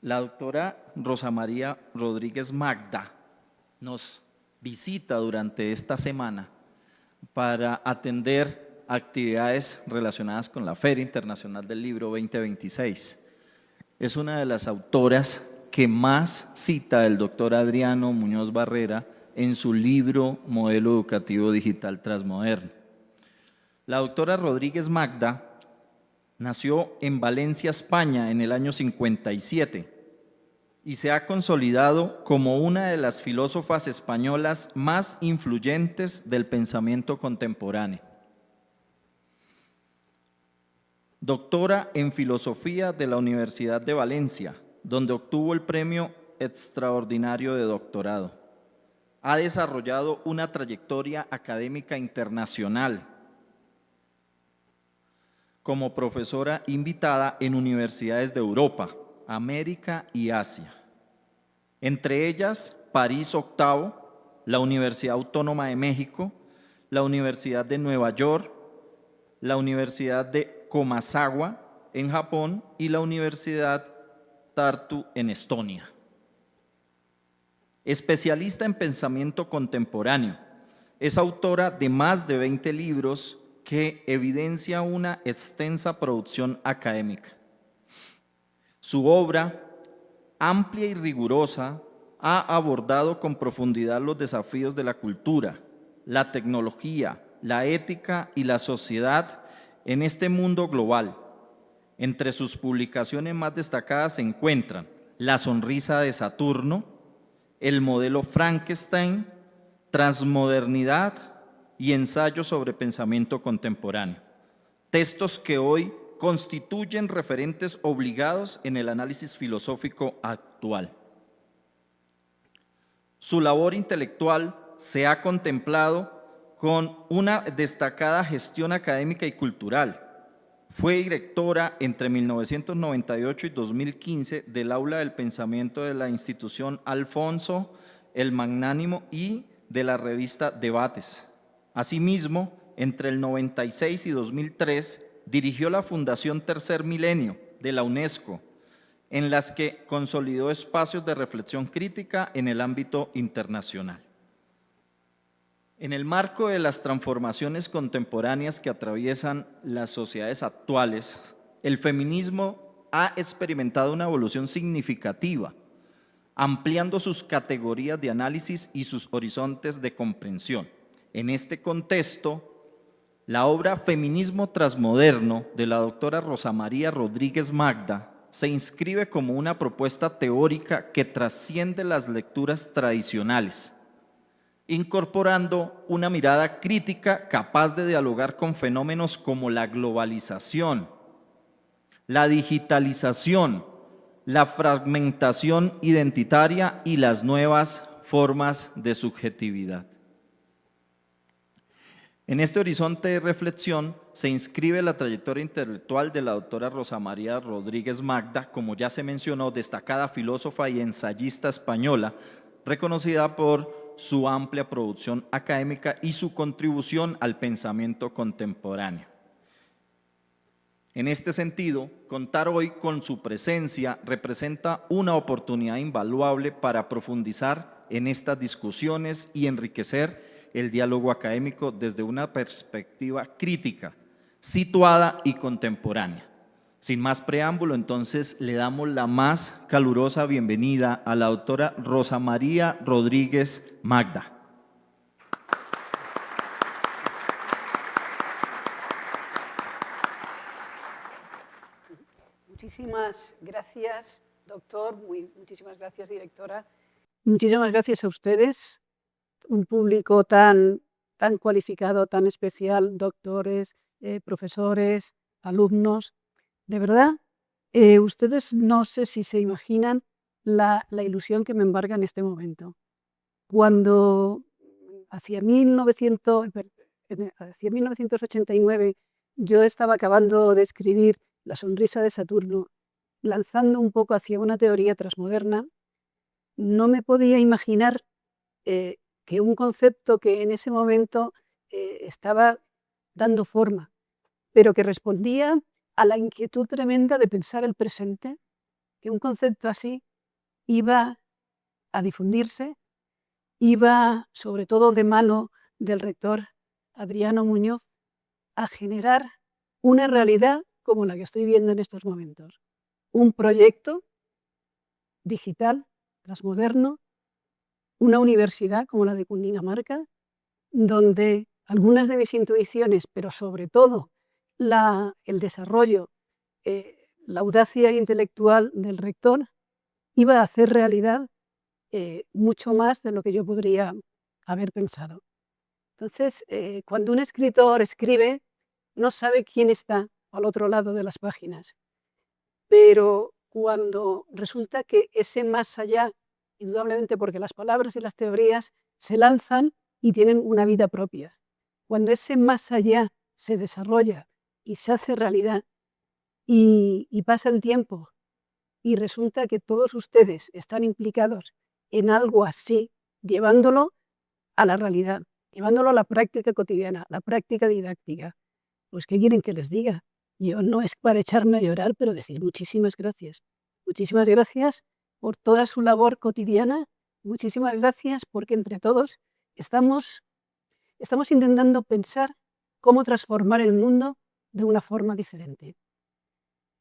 La doctora Rosa María Rodríguez Magda nos visita durante esta semana para atender actividades relacionadas con la Feria Internacional del Libro 2026. Es una de las autoras que más cita el doctor Adriano Muñoz Barrera en su libro Modelo Educativo Digital Transmoderno. La doctora Rodríguez Magda nació en Valencia, España, en el año 57 y se ha consolidado como una de las filósofas españolas más influyentes del pensamiento contemporáneo. Doctora en Filosofía de la Universidad de Valencia, donde obtuvo el Premio Extraordinario de Doctorado. Ha desarrollado una trayectoria académica internacional como profesora invitada en universidades de Europa, América y Asia. Entre ellas, París Octavo, la Universidad Autónoma de México, la Universidad de Nueva York, la Universidad de Komazawa en Japón y la Universidad Tartu en Estonia. Especialista en pensamiento contemporáneo, es autora de más de 20 libros que evidencia una extensa producción académica. Su obra, amplia y rigurosa, ha abordado con profundidad los desafíos de la cultura, la tecnología, la ética y la sociedad en este mundo global. Entre sus publicaciones más destacadas se encuentran La sonrisa de Saturno, El modelo Frankenstein, Transmodernidad y Ensayo sobre pensamiento contemporáneo. Textos que hoy constituyen referentes obligados en el análisis filosófico actual. Su labor intelectual se ha contemplado con una destacada gestión académica y cultural. Fue directora entre 1998 y 2015 del Aula del Pensamiento de la institución Alfonso el Magnánimo y de la revista Debates. Asimismo, entre el 96 y 2003, dirigió la Fundación Tercer Milenio de la UNESCO, en las que consolidó espacios de reflexión crítica en el ámbito internacional. En el marco de las transformaciones contemporáneas que atraviesan las sociedades actuales, el feminismo ha experimentado una evolución significativa, ampliando sus categorías de análisis y sus horizontes de comprensión. En este contexto, la obra Feminismo Transmoderno de la doctora Rosa María Rodríguez Magda se inscribe como una propuesta teórica que trasciende las lecturas tradicionales, incorporando una mirada crítica capaz de dialogar con fenómenos como la globalización, la digitalización, la fragmentación identitaria y las nuevas formas de subjetividad. En este horizonte de reflexión se inscribe la trayectoria intelectual de la doctora Rosa María Rodríguez Magda, como ya se mencionó, destacada filósofa y ensayista española, reconocida por su amplia producción académica y su contribución al pensamiento contemporáneo. En este sentido, contar hoy con su presencia representa una oportunidad invaluable para profundizar en estas discusiones y enriquecer el diálogo académico desde una perspectiva crítica, situada y contemporánea. Sin más preámbulo, entonces le damos la más calurosa bienvenida a la doctora Rosa María Rodríguez Magda. Muchísimas gracias, doctor. Muchísimas gracias, directora. Muchísimas gracias a ustedes, un público tan cualificado, tan especial, doctores, profesores, alumnos. De verdad, ustedes no sé si se imaginan la ilusión que me embarga en este momento. Cuando hacia 1989 yo estaba acabando de escribir La sonrisa de Saturno, lanzando un poco hacia una teoría transmoderna, no me podía imaginar que un concepto que en ese momento estaba dando forma, pero que respondía a la inquietud tremenda de pensar el presente, que un concepto así iba a difundirse, iba, sobre todo de mano del rector Adriano Muñoz, a generar una realidad como la que estoy viendo en estos momentos. Un proyecto digital, transmoderno, una universidad como la de Cundinamarca, donde algunas de mis intuiciones, pero sobre todo el desarrollo, la audacia intelectual del rector, iba a hacer realidad mucho más de lo que yo podría haber pensado. Entonces, cuando un escritor escribe, no sabe quién está al otro lado de las páginas, pero cuando resulta que ese más allá, indudablemente porque las palabras y las teorías se lanzan y tienen una vida propia, cuando ese más allá se desarrolla y se hace realidad y pasa el tiempo y resulta que todos ustedes están implicados en algo así, llevándolo a la realidad, llevándolo a la práctica cotidiana, la práctica didáctica. Pues, ¿qué quieren que les diga? Yo no es para echarme a llorar, pero decir muchísimas gracias. Muchísimas gracias por toda su labor cotidiana. Muchísimas gracias porque entre todos estamos intentando pensar cómo transformar el mundo de una forma diferente.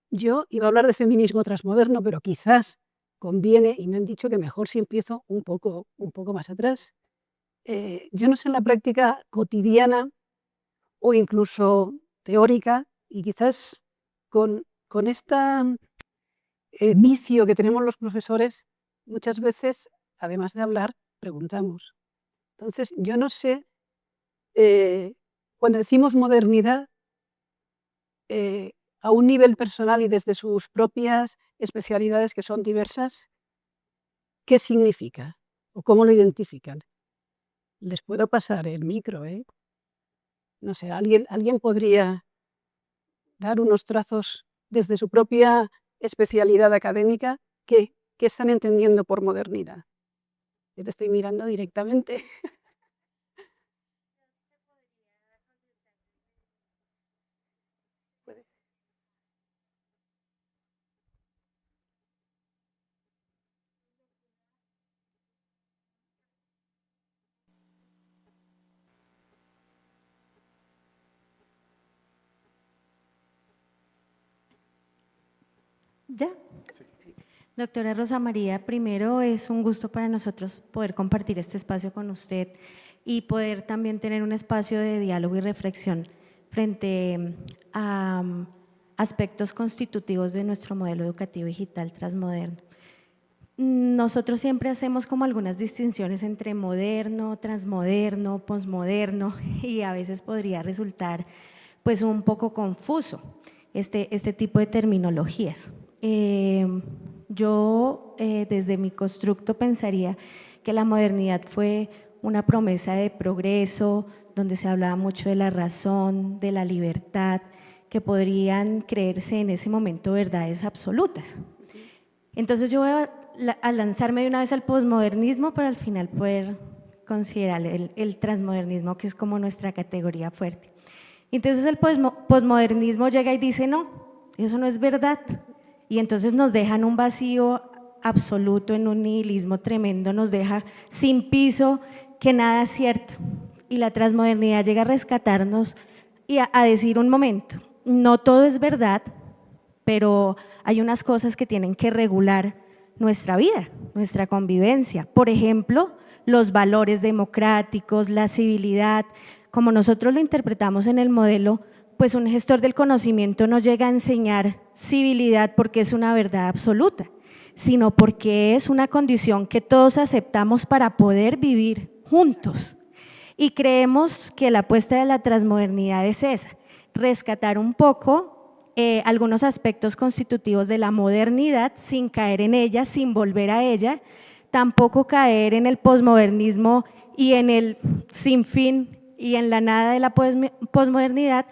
Yo iba a hablar de feminismo transmoderno, pero quizás conviene, y me han dicho que mejor si empiezo un poco más atrás. Yo no sé en la práctica cotidiana o incluso teórica, y quizás con este vicio que tenemos los profesores, muchas veces, además de hablar, preguntamos. Entonces, yo no sé, cuando decimos modernidad, a un nivel personal y desde sus propias especialidades que son diversas, ¿qué significa? ¿O cómo lo identifican? Les puedo pasar el micro, ¿eh? No sé, ¿alguien podría dar unos trazos desde su propia especialidad académica? ¿Qué están entendiendo por modernidad? Yo te estoy mirando directamente. ¿Ya? Doctora Rosa María, primero es un gusto para nosotros poder compartir este espacio con usted y poder también tener un espacio de diálogo y reflexión frente a aspectos constitutivos de nuestro modelo educativo digital transmoderno. Nosotros siempre hacemos como algunas distinciones entre moderno, transmoderno, posmoderno y a veces podría resultar pues un poco confuso este tipo de terminologías. Yo desde mi constructo pensaría que la modernidad fue una promesa de progreso, donde se hablaba mucho de la razón, de la libertad, que podrían creerse en ese momento verdades absolutas. Entonces yo voy a lanzarme de una vez al posmodernismo para al final poder considerar el transmodernismo, que es como nuestra categoría fuerte. Entonces el posmodernismo llega y dice no, eso no es verdad, y entonces nos deja en un vacío absoluto, en un nihilismo tremendo, nos deja sin piso, que nada es cierto, y la transmodernidad llega a rescatarnos y a decir un momento, no todo es verdad, pero hay unas cosas que tienen que regular nuestra vida, nuestra convivencia. Por ejemplo, los valores democráticos, la civilidad, como nosotros lo interpretamos en el modelo, pues un gestor del conocimiento no llega a enseñar civilidad porque es una verdad absoluta, sino porque es una condición que todos aceptamos para poder vivir juntos. Y creemos que la apuesta de la transmodernidad es esa, rescatar un poco algunos aspectos constitutivos de la modernidad sin caer en ella, sin volver a ella, tampoco caer en el posmodernismo y en el sinfín y en la nada de la posmodernidad,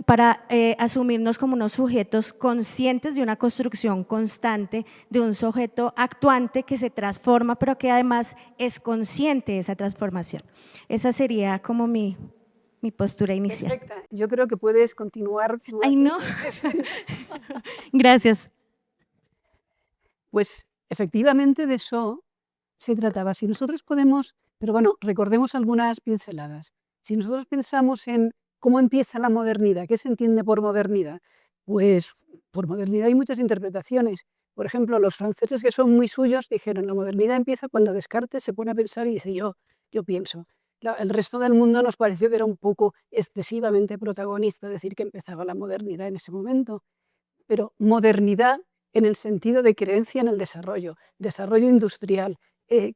para asumirnos como unos sujetos conscientes de una construcción constante, de un sujeto actuante que se transforma, pero que además es consciente de esa transformación. Esa sería como mi postura inicial. Perfecta. Yo creo que puedes continuar. Ay, no. Gracias. Pues efectivamente de eso se trataba. Si nosotros podemos, pero bueno, recordemos algunas pinceladas. Si nosotros pensamos en cómo empieza la modernidad, ¿qué se entiende por modernidad? Pues por modernidad hay muchas interpretaciones. Por ejemplo, los franceses, que son muy suyos, dijeron la modernidad empieza cuando Descartes se pone a pensar y dice yo pienso. El resto del mundo nos pareció que era un poco excesivamente protagonista decir que empezaba la modernidad en ese momento. Pero modernidad en el sentido de creencia en el desarrollo, desarrollo industrial,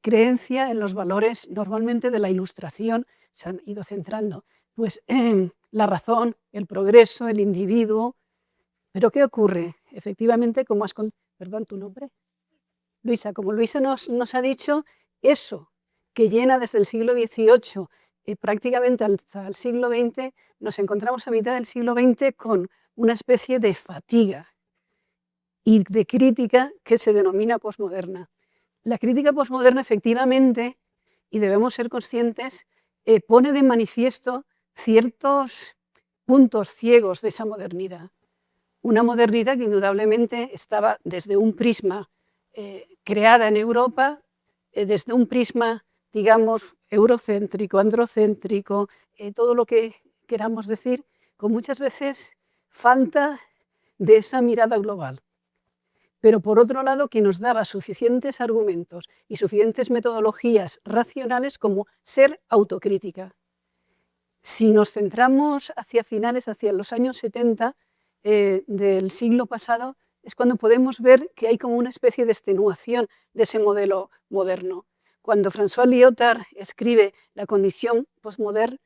creencia en los valores normalmente de la Ilustración, se han ido centrando, pues la razón, el progreso, el individuo. Pero ¿qué ocurre? Efectivamente, como has perdón, ¿tu nombre? Luisa, como Luisa nos ha dicho, eso que llena desde el siglo XVIII prácticamente hasta el siglo XX, nos encontramos a mitad del siglo XX con una especie de fatiga y de crítica que se denomina posmoderna. La crítica posmoderna efectivamente, y debemos ser conscientes, pone de manifiesto ciertos puntos ciegos de esa modernidad. Una modernidad que indudablemente estaba desde un prisma creada en Europa, desde un prisma, digamos, eurocéntrico, androcéntrico, todo lo que queramos decir, con muchas veces falta de esa mirada global. Pero por otro lado, que nos daba suficientes argumentos y suficientes metodologías racionales como ser autocrítica. Si nos centramos hacia finales, hacia los años 70 del siglo pasado, es cuando podemos ver que hay como una especie de extenuación de ese modelo moderno. Cuando François Lyotard escribe La condición postmoderna,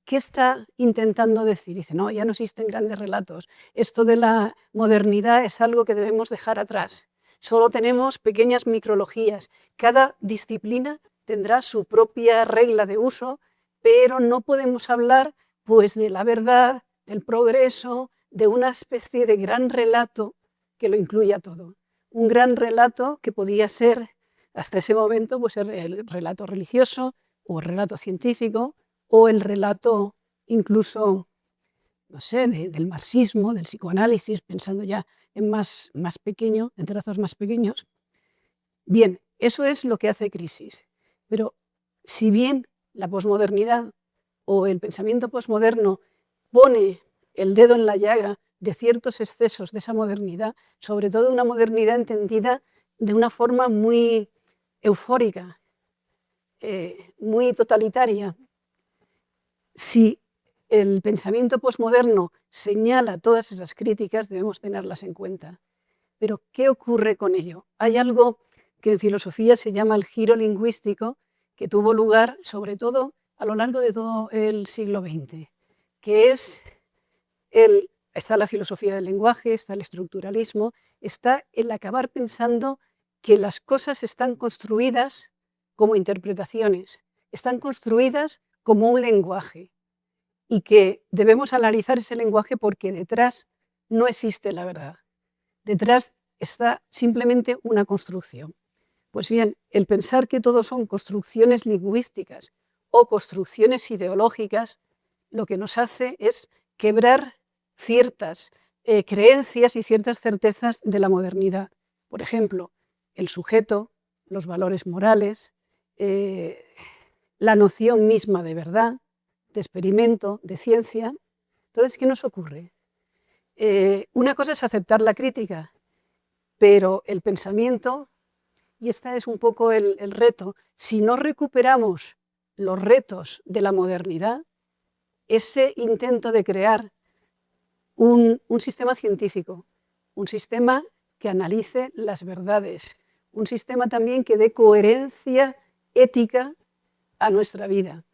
¿qué está intentando decir? Dice, no, ya no existen grandes relatos. Esto de la modernidad es algo que debemos dejar atrás. Solo tenemos pequeñas micrologías. Cada disciplina tendrá su propia regla de uso, pero no podemos hablar pues, de la verdad, del progreso, de una especie de gran relato que lo incluya todo. Un gran relato que podía ser, hasta ese momento, pues, el relato religioso o el relato científico, o el relato incluso, no sé, del marxismo, del psicoanálisis, pensando ya en más pequeño, en trazos más pequeños. Bien, eso es lo que hace Crisis. Pero si bien la posmodernidad o el pensamiento posmoderno pone el dedo en la llaga de ciertos excesos de esa modernidad, sobre todo una modernidad entendida de una forma muy eufórica, muy totalitaria. Si el pensamiento posmoderno señala todas esas críticas, debemos tenerlas en cuenta. Pero, ¿qué ocurre con ello? Hay algo que en filosofía se llama el giro lingüístico, que tuvo lugar, sobre todo, a lo largo de todo el siglo XX, que es está la filosofía del lenguaje, está el estructuralismo, está el acabar pensando que las cosas están construidas como interpretaciones, están construidas como un lenguaje y que debemos analizar ese lenguaje porque detrás no existe la verdad. Detrás está simplemente una construcción. Pues bien, el pensar que todo son construcciones lingüísticas o construcciones ideológicas, lo que nos hace es quebrar ciertas creencias y ciertas certezas de la modernidad. Por ejemplo, el sujeto, los valores morales, la noción misma de verdad, de experimento, de ciencia. Entonces, ¿qué nos ocurre? Una cosa es aceptar la crítica, pero el pensamiento, y este es un poco el reto, si no recuperamos los retos de la modernidad, ese intento de crear un sistema científico, un sistema que analice las verdades, un sistema también que dé coherencia ética a nuestra vida.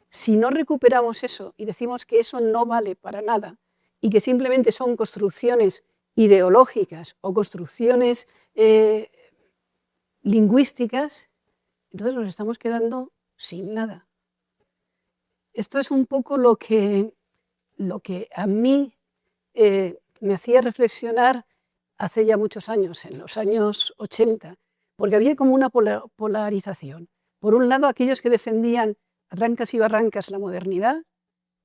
Si no recuperamos eso y decimos que eso no vale para nada y que simplemente son construcciones ideológicas o construcciones lingüísticas, entonces nos estamos quedando sin nada. Esto es un poco lo que a mí me hacía reflexionar hace ya muchos años, en los años 80, porque había como una polarización. Por un lado, aquellos que defendían a trancas y barrancas la modernidad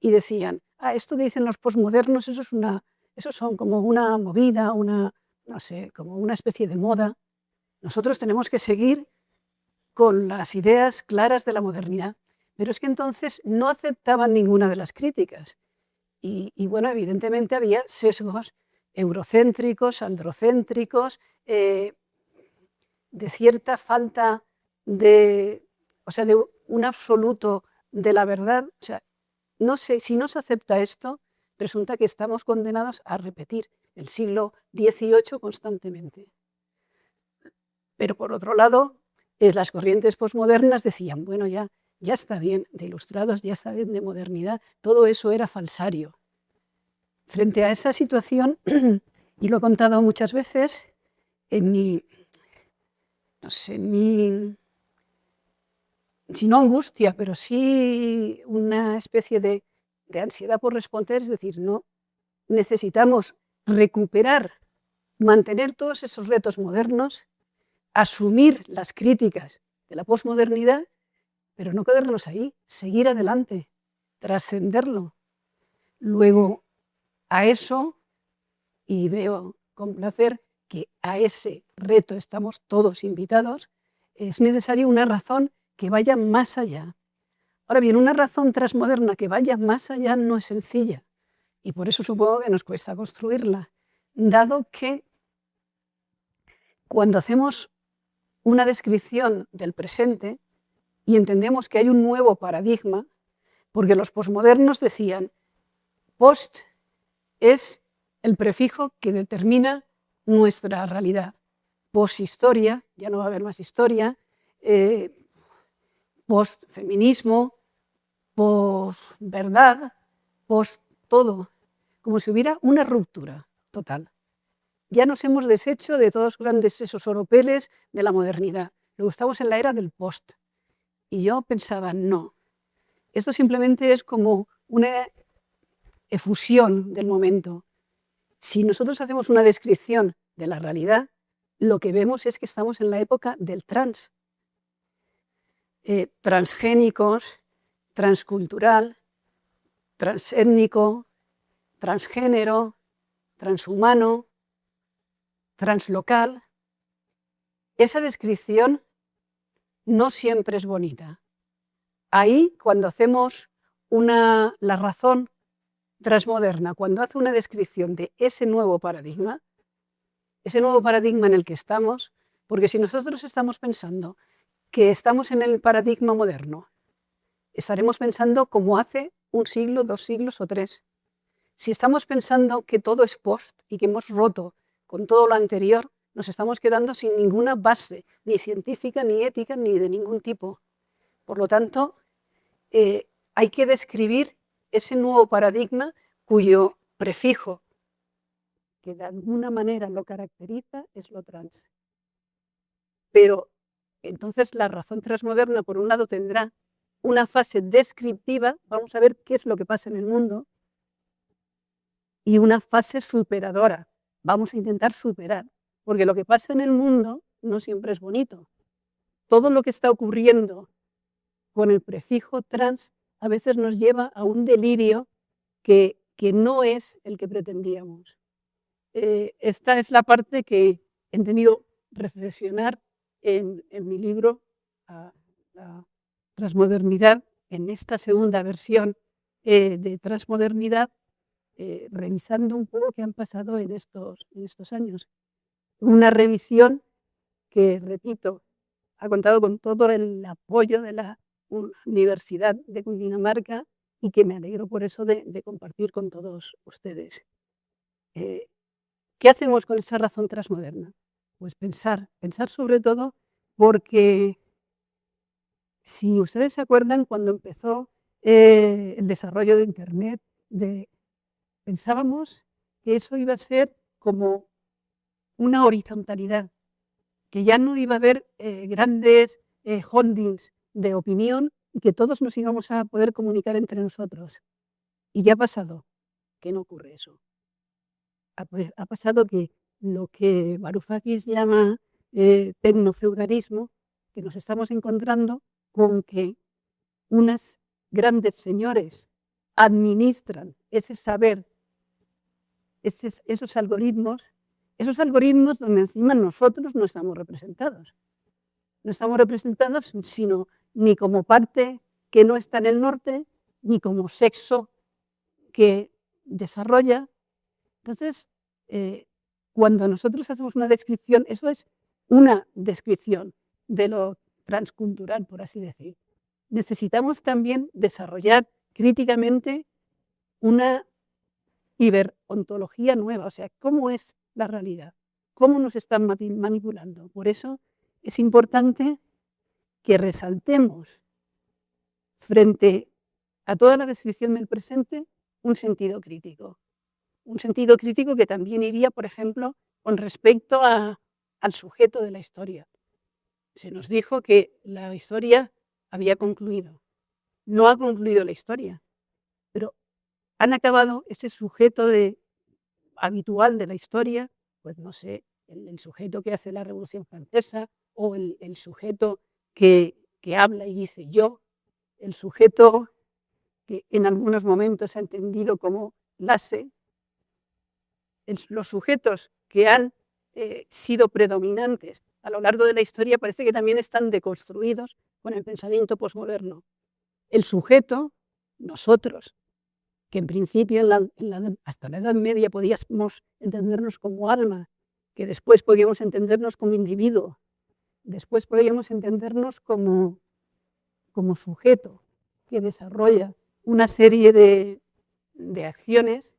y decían, esto que dicen los posmodernos, eso son como una movida, no sé, como una especie de moda. Nosotros tenemos que seguir con las ideas claras de la modernidad, pero es que entonces no aceptaban ninguna de las críticas. Y bueno, evidentemente había sesgos eurocéntricos, androcéntricos, de cierta falta de, o sea, de un absoluto de la verdad. O sea, no sé, si no se acepta esto, resulta que estamos condenados a repetir el siglo XVIII constantemente. Pero por otro lado, las corrientes posmodernas decían, bueno, ya está bien de ilustrados, ya está bien de modernidad, todo eso era falsario. Frente a esa situación, y lo he contado muchas veces, en mi, no sé, si no angustia, pero sí una especie de ansiedad por responder, es decir, no necesitamos recuperar, mantener todos esos retos modernos, asumir las críticas de la posmodernidad, pero no quedarnos ahí, seguir adelante, trascenderlo. Luego, a eso, y veo con placer que a ese reto estamos todos invitados, es necesaria una razón que vaya más allá. Ahora bien, una razón transmoderna que vaya más allá no es sencilla, y por eso supongo que nos cuesta construirla, dado que cuando hacemos una descripción del presente y entendemos que hay un nuevo paradigma, porque los posmodernos decían, post es el prefijo que determina nuestra realidad. Post-historia, ya no va a haber más historia, post-feminismo, post-verdad, post-todo, como si hubiera una ruptura total. Ya nos hemos deshecho de todos los grandes esos oropeles de la modernidad. Luego estamos en la era del post. Y yo pensaba, no, esto simplemente es como una efusión del momento. Si nosotros hacemos una descripción de la realidad, lo que vemos es que estamos en la época del trans. Transgénicos, transcultural, transétnico, transgénero, transhumano, translocal. Esa descripción no siempre es bonita. Ahí, cuando hacemos la razón transmoderna, cuando hace una descripción de ese nuevo paradigma en el que estamos, porque si nosotros estamos pensando que estamos en el paradigma moderno, estaremos pensando como hace un siglo, 2 siglos o 3. Si estamos pensando que todo es post y que hemos roto con todo lo anterior, nos estamos quedando sin ninguna base, ni científica, ni ética, ni de ningún tipo. Por lo tanto, hay que describir ese nuevo paradigma cuyo prefijo, que de alguna manera lo caracteriza, es lo trans. Pero entonces la razón transmoderna, por un lado, tendrá una fase descriptiva, vamos a ver qué es lo que pasa en el mundo, y una fase superadora, vamos a intentar superar, porque lo que pasa en el mundo no siempre es bonito. Todo lo que está ocurriendo con el prefijo trans a veces nos lleva a un delirio que no es el que pretendíamos. Esta es la parte que he tenido reflexionar en mi libro, la transmodernidad, en esta segunda versión de transmodernidad, revisando un poco qué han pasado en estos años. Una revisión que, repito, ha contado con todo el apoyo de la Universidad de Cundinamarca y que me alegro por eso de compartir con todos ustedes. ¿Qué hacemos con esa razón transmoderna? Pues pensar sobre todo, porque si ustedes se acuerdan cuando empezó el desarrollo de Internet, pensábamos que eso iba a ser como una horizontalidad, que ya no iba a haber grandes holdings de opinión y que todos nos íbamos a poder comunicar entre nosotros. ¿Y qué ha pasado? Que no ocurre eso. Ha pasado que lo que Varoufakis llama tecnofeudalismo, que nos estamos encontrando con que unas grandes señores administran ese saber, esos algoritmos, esos algoritmos donde encima nosotros no estamos representados. No estamos representados sino ni como parte que no está en el norte, ni como sexo que desarrolla. Entonces, cuando nosotros hacemos una descripción, eso es una descripción de lo transcultural, por así decir. Necesitamos también desarrollar críticamente una ciberontología nueva, o sea, cómo es la realidad, cómo nos están manipulando. Por eso es importante que resaltemos frente a toda la descripción del presente un sentido crítico. Un sentido crítico que también iría, por ejemplo, con respecto al sujeto de la historia. Se nos dijo que la historia había concluido. No ha concluido la historia, pero han acabado ese sujeto habitual de la historia, pues no sé, el sujeto que hace la Revolución Francesa o el sujeto que habla y dice yo, el sujeto que en algunos momentos se ha entendido como Lasse, los sujetos que han sido predominantes a lo largo de la historia parece que también están deconstruidos con el pensamiento posmoderno. El sujeto, nosotros, que en principio hasta la Edad Media podíamos entendernos como alma, que después podíamos entendernos como individuo, después podíamos entendernos como sujeto que desarrolla una serie de acciones,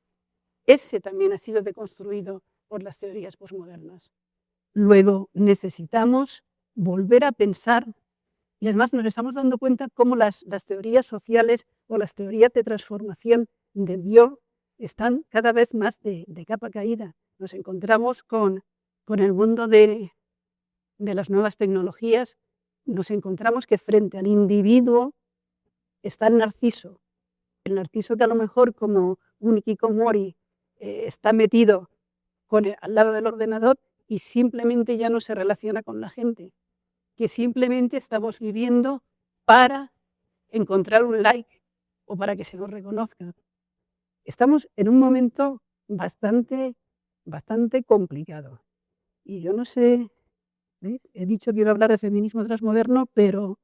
ese también ha sido deconstruido por las teorías posmodernas. Luego necesitamos volver a pensar, y además nos estamos dando cuenta cómo las teorías sociales o las teorías de transformación del yo están cada vez más de capa caída. Nos encontramos con el mundo de las nuevas tecnologías, nos encontramos que frente al individuo está el narciso que a lo mejor como un hikikomori está metido al lado del ordenador y simplemente ya no se relaciona con la gente, que simplemente estamos viviendo para encontrar un like o para que se nos reconozca. Estamos en un momento bastante complicado. Y yo no sé, he dicho que iba a hablar de feminismo transmoderno, pero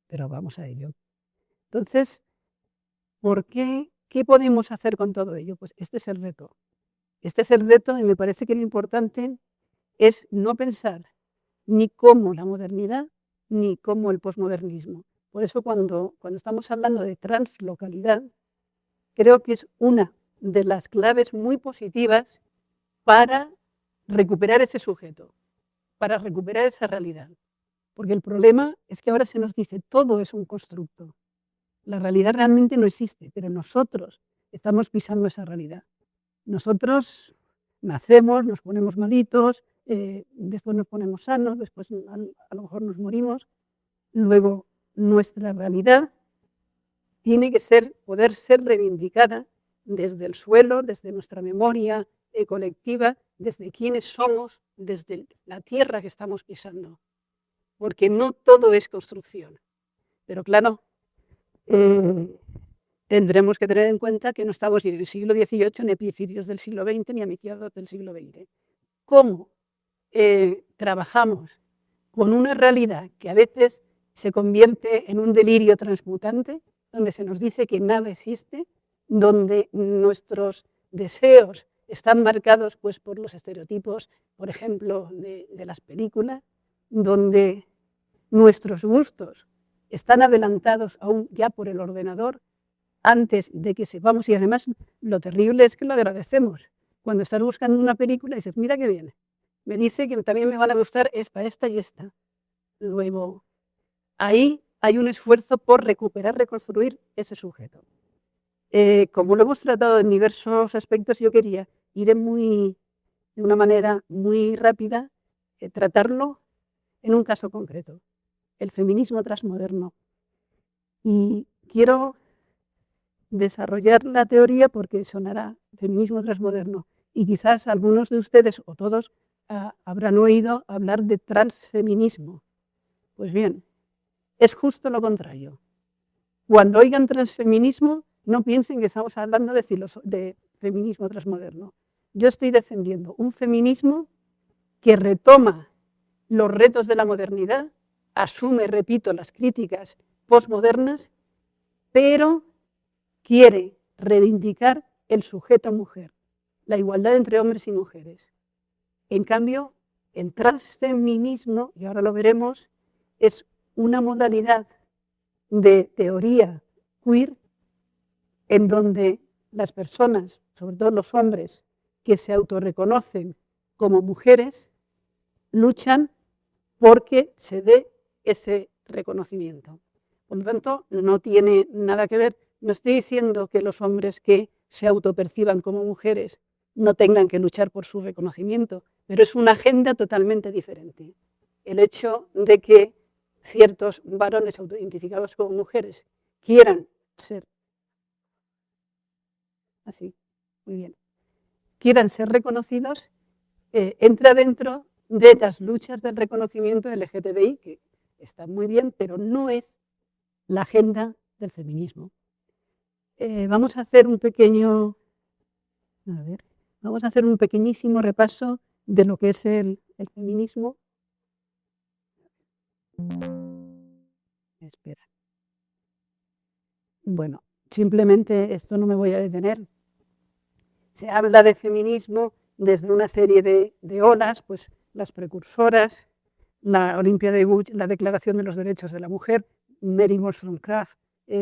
vamos a ello. Entonces, ¿qué podemos hacer con todo ello? Pues este es el reto. Este es el reto y me parece que lo importante es no pensar ni como la modernidad ni como el posmodernismo. Por eso cuando estamos hablando de translocalidad, creo que es una de las claves muy positivas para recuperar ese sujeto, para recuperar esa realidad. Porque el problema es que ahora se nos dice todo es un constructo. La realidad realmente no existe, pero nosotros estamos pisando esa realidad. Nosotros nacemos, nos ponemos malitos, después nos ponemos sanos, después a lo mejor nos morimos. Luego, nuestra realidad tiene que poder ser reivindicada desde el suelo, desde nuestra memoria colectiva, desde quiénes somos, desde la tierra que estamos pisando. Porque no todo es construcción. Pero claro, tendremos que tener en cuenta que no estamos ni en el siglo XVIII, ni a principios del siglo XX, ni a mediados del siglo XX. ¿Cómo trabajamos con una realidad que a veces se convierte en un delirio transmutante, donde se nos dice que nada existe, donde nuestros deseos están marcados pues, por los estereotipos, por ejemplo, de las películas, donde nuestros gustos están adelantados aún ya por el ordenador antes de que sepamos, y además lo terrible es que lo agradecemos. Cuando estás buscando una película dices, mira qué bien, me dice que también me van a gustar esta y esta. Luego, ahí hay un esfuerzo por recuperar, reconstruir ese sujeto. Como lo hemos tratado en diversos aspectos, yo quería ir de una manera muy rápida, tratarlo en un caso concreto, el feminismo transmoderno. Y quiero desarrollar la teoría porque sonará feminismo transmoderno. Y quizás algunos de ustedes, o todos, habrán oído hablar de transfeminismo. Pues bien, es justo lo contrario. Cuando oigan transfeminismo, no piensen que estamos hablando de feminismo transmoderno. yo estoy defendiendo un feminismo que retoma los retos de la modernidad, asume, repito, las críticas postmodernas, pero quiere reivindicar el sujeto mujer, la igualdad entre hombres y mujeres. En cambio, el transfeminismo, y ahora lo veremos, es una modalidad de teoría queer en donde las personas, sobre todo los hombres, que se autorreconocen como mujeres, luchan porque se dé ese reconocimiento. Por lo tanto, no tiene nada que ver. No estoy diciendo que los hombres que se autoperciban como mujeres no tengan que luchar por su reconocimiento, pero es una agenda totalmente diferente. El hecho de que ciertos varones autoidentificados como mujeres quieran ser así, muy bien, quieran ser reconocidos, entra dentro de las luchas del reconocimiento LGTBI, que está muy bien, pero no es la agenda del feminismo. Vamos a hacer un pequeñísimo repaso de lo que es el feminismo. Espera. Bueno, simplemente esto no me voy a detener. Se habla de feminismo desde una serie de olas, pues las precursoras, la Olimpia de Buch, la Declaración de los Derechos de la Mujer, Mary Wollstonecraft,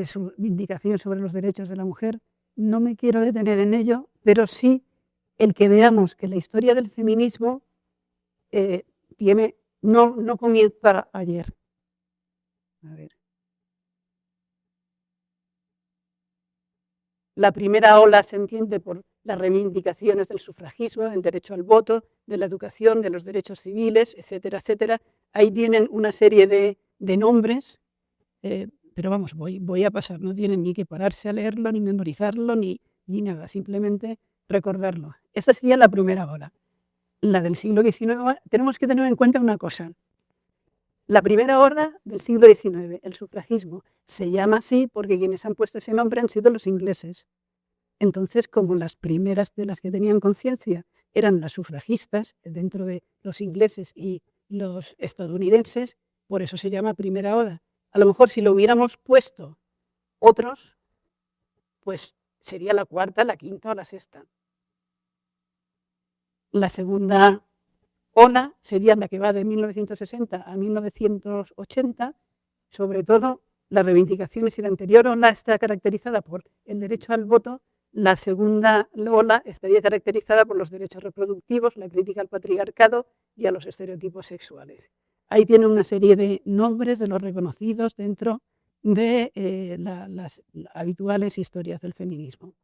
su vindicación sobre los derechos de la mujer. No me quiero detener en ello, pero sí el que veamos que la historia del feminismo no comienza ayer. A ver. La primera ola se entiende por las reivindicaciones del sufragismo, del derecho al voto, de la educación, de los derechos civiles, etcétera, etcétera. Ahí tienen una serie de nombres, pero vamos, voy a pasar, no tienen ni que pararse a leerlo, ni memorizarlo, ni nada, simplemente recordarlo. Esta sería la primera ola. La del siglo XIX, tenemos que tener en cuenta una cosa. La primera ola del siglo XIX, el sufragismo, se llama así porque quienes han puesto ese nombre han sido los ingleses. Entonces, como las primeras de las que tenían conciencia eran las sufragistas, dentro de los ingleses y los estadounidenses, por eso se llama primera ola. A lo mejor si lo hubiéramos puesto otros, pues sería la cuarta, la quinta o la sexta. La segunda ola sería la que va de 1960 a 1980, sobre todo las reivindicaciones, y la anterior ola está caracterizada por el derecho al voto. La segunda ola estaría caracterizada por los derechos reproductivos, la crítica al patriarcado y a los estereotipos sexuales. Ahí tiene una serie de nombres de los reconocidos dentro de las habituales historias del feminismo.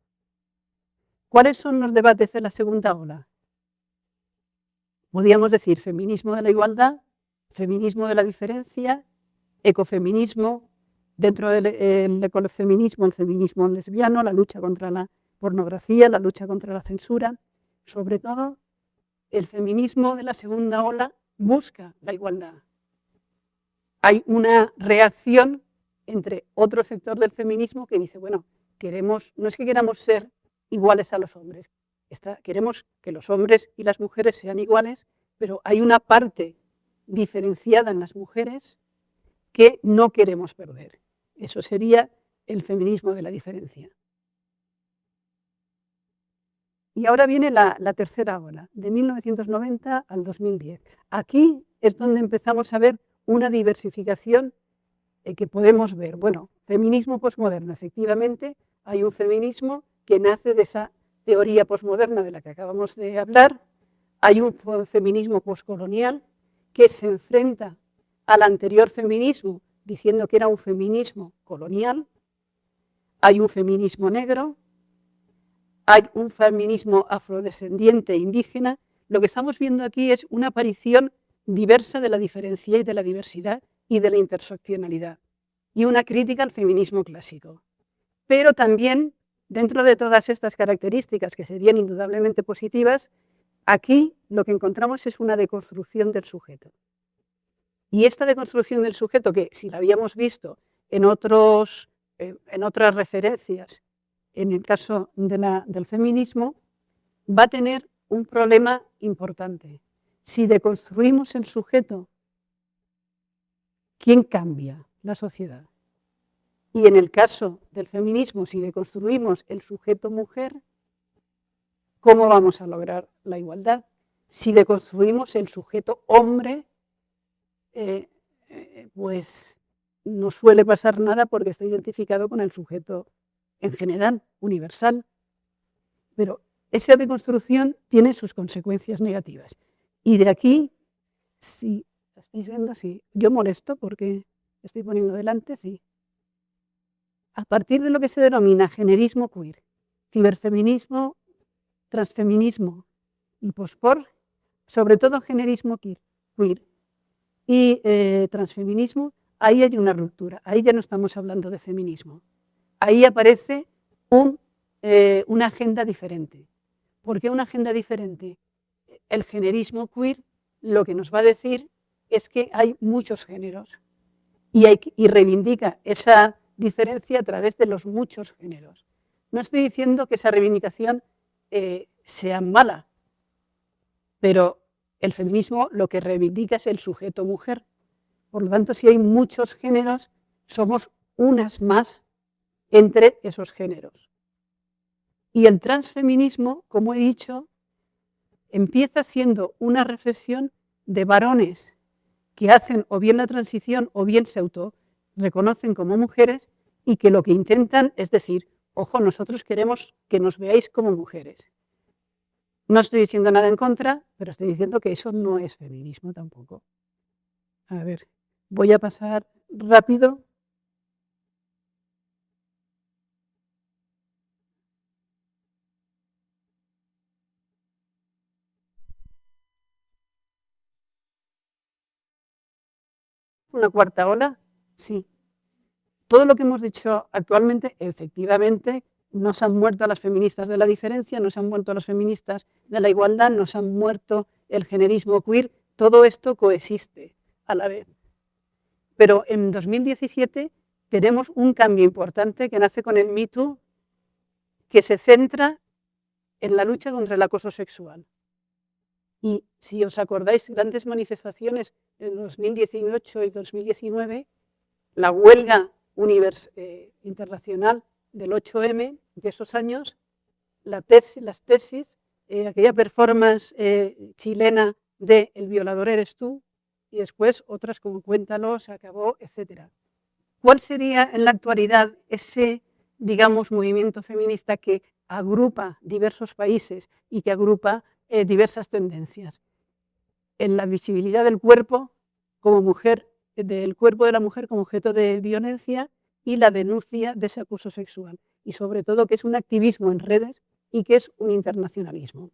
¿Cuáles son los debates de la segunda ola? Podríamos decir feminismo de la igualdad, feminismo de la diferencia, ecofeminismo, dentro del ecofeminismo, el feminismo lesbiano, la lucha contra la pornografía, la lucha contra la censura. Sobre todo, el feminismo de la segunda ola busca la igualdad. Hay una reacción entre otro sector del feminismo que dice, bueno, no es que queramos ser iguales a los hombres, queremos que los hombres y las mujeres sean iguales, pero hay una parte diferenciada en las mujeres que no queremos perder. Eso sería el feminismo de la diferencia. Y ahora viene la tercera ola, de 1990 al 2010. Aquí es donde empezamos a ver una diversificación que podemos ver. Bueno, feminismo posmoderno, efectivamente, hay un feminismo que nace de esa teoría posmoderna de la que acabamos de hablar. Hay un feminismo poscolonial que se enfrenta al anterior feminismo diciendo que era un feminismo colonial. Hay un feminismo negro, hay un feminismo afrodescendiente indígena. Lo que estamos viendo aquí es una aparición diversa de la diferencia y de la diversidad y de la interseccionalidad, y una crítica al feminismo clásico. Pero también, dentro de todas estas características que serían indudablemente positivas, aquí lo que encontramos es una deconstrucción del sujeto. Y esta deconstrucción del sujeto, que si la habíamos visto en otras referencias, en el caso del feminismo, va a tener un problema importante. Si deconstruimos el sujeto, ¿quién cambia? La sociedad. Y en el caso del feminismo, si deconstruimos el sujeto mujer, ¿cómo vamos a lograr la igualdad? Si deconstruimos el sujeto hombre, pues no suele pasar nada porque está identificado con el sujeto en general, universal. Pero esa deconstrucción tiene sus consecuencias negativas. Y de aquí, si estáis viendo, si yo molesto porque estoy poniendo delante, sí. A partir de lo que se denomina generismo queer, ciberfeminismo, transfeminismo y pospor, sobre todo generismo queer y transfeminismo, ahí hay una ruptura, ahí ya no estamos hablando de feminismo. Ahí aparece una agenda diferente. ¿Por qué una agenda diferente? El generismo queer lo que nos va a decir es que hay muchos géneros y reivindica esa diferencia a través de los muchos géneros. No estoy diciendo que esa reivindicación sea mala, pero el feminismo lo que reivindica es el sujeto mujer. Por lo tanto, si hay muchos géneros, somos unas más entre esos géneros. Y el transfeminismo, como he dicho, empieza siendo una reflexión de varones que hacen o bien la transición o bien se autorreconocen como mujeres y que lo que intentan es decir, ojo, nosotros queremos que nos veáis como mujeres. No estoy diciendo nada en contra, pero estoy diciendo que eso no es feminismo tampoco. A ver, voy a pasar rápido. ¿Una cuarta ola? Sí. Todo lo que hemos dicho actualmente, efectivamente, no se han muerto las feministas de la diferencia, no se han muerto las feministas de la igualdad, no se han muerto el generismo queer, todo esto coexiste a la vez. Pero en 2017 tenemos un cambio importante que nace con el Me Too, que se centra en la lucha contra el acoso sexual. Y si os acordáis, grandes manifestaciones en 2018 y 2019, la huelga internacional del 8M de esos años, las tesis, aquella performance chilena de El violador eres tú, y después otras como Cuéntalo, se acabó, etc. ¿Cuál sería en la actualidad ese, digamos, movimiento feminista que agrupa diversos países y que agrupa diversas tendencias? En la visibilidad del cuerpo como mujer, del cuerpo de la mujer como objeto de violencia y la denuncia de ese abuso sexual. Y sobre todo que es un activismo en redes y que es un internacionalismo.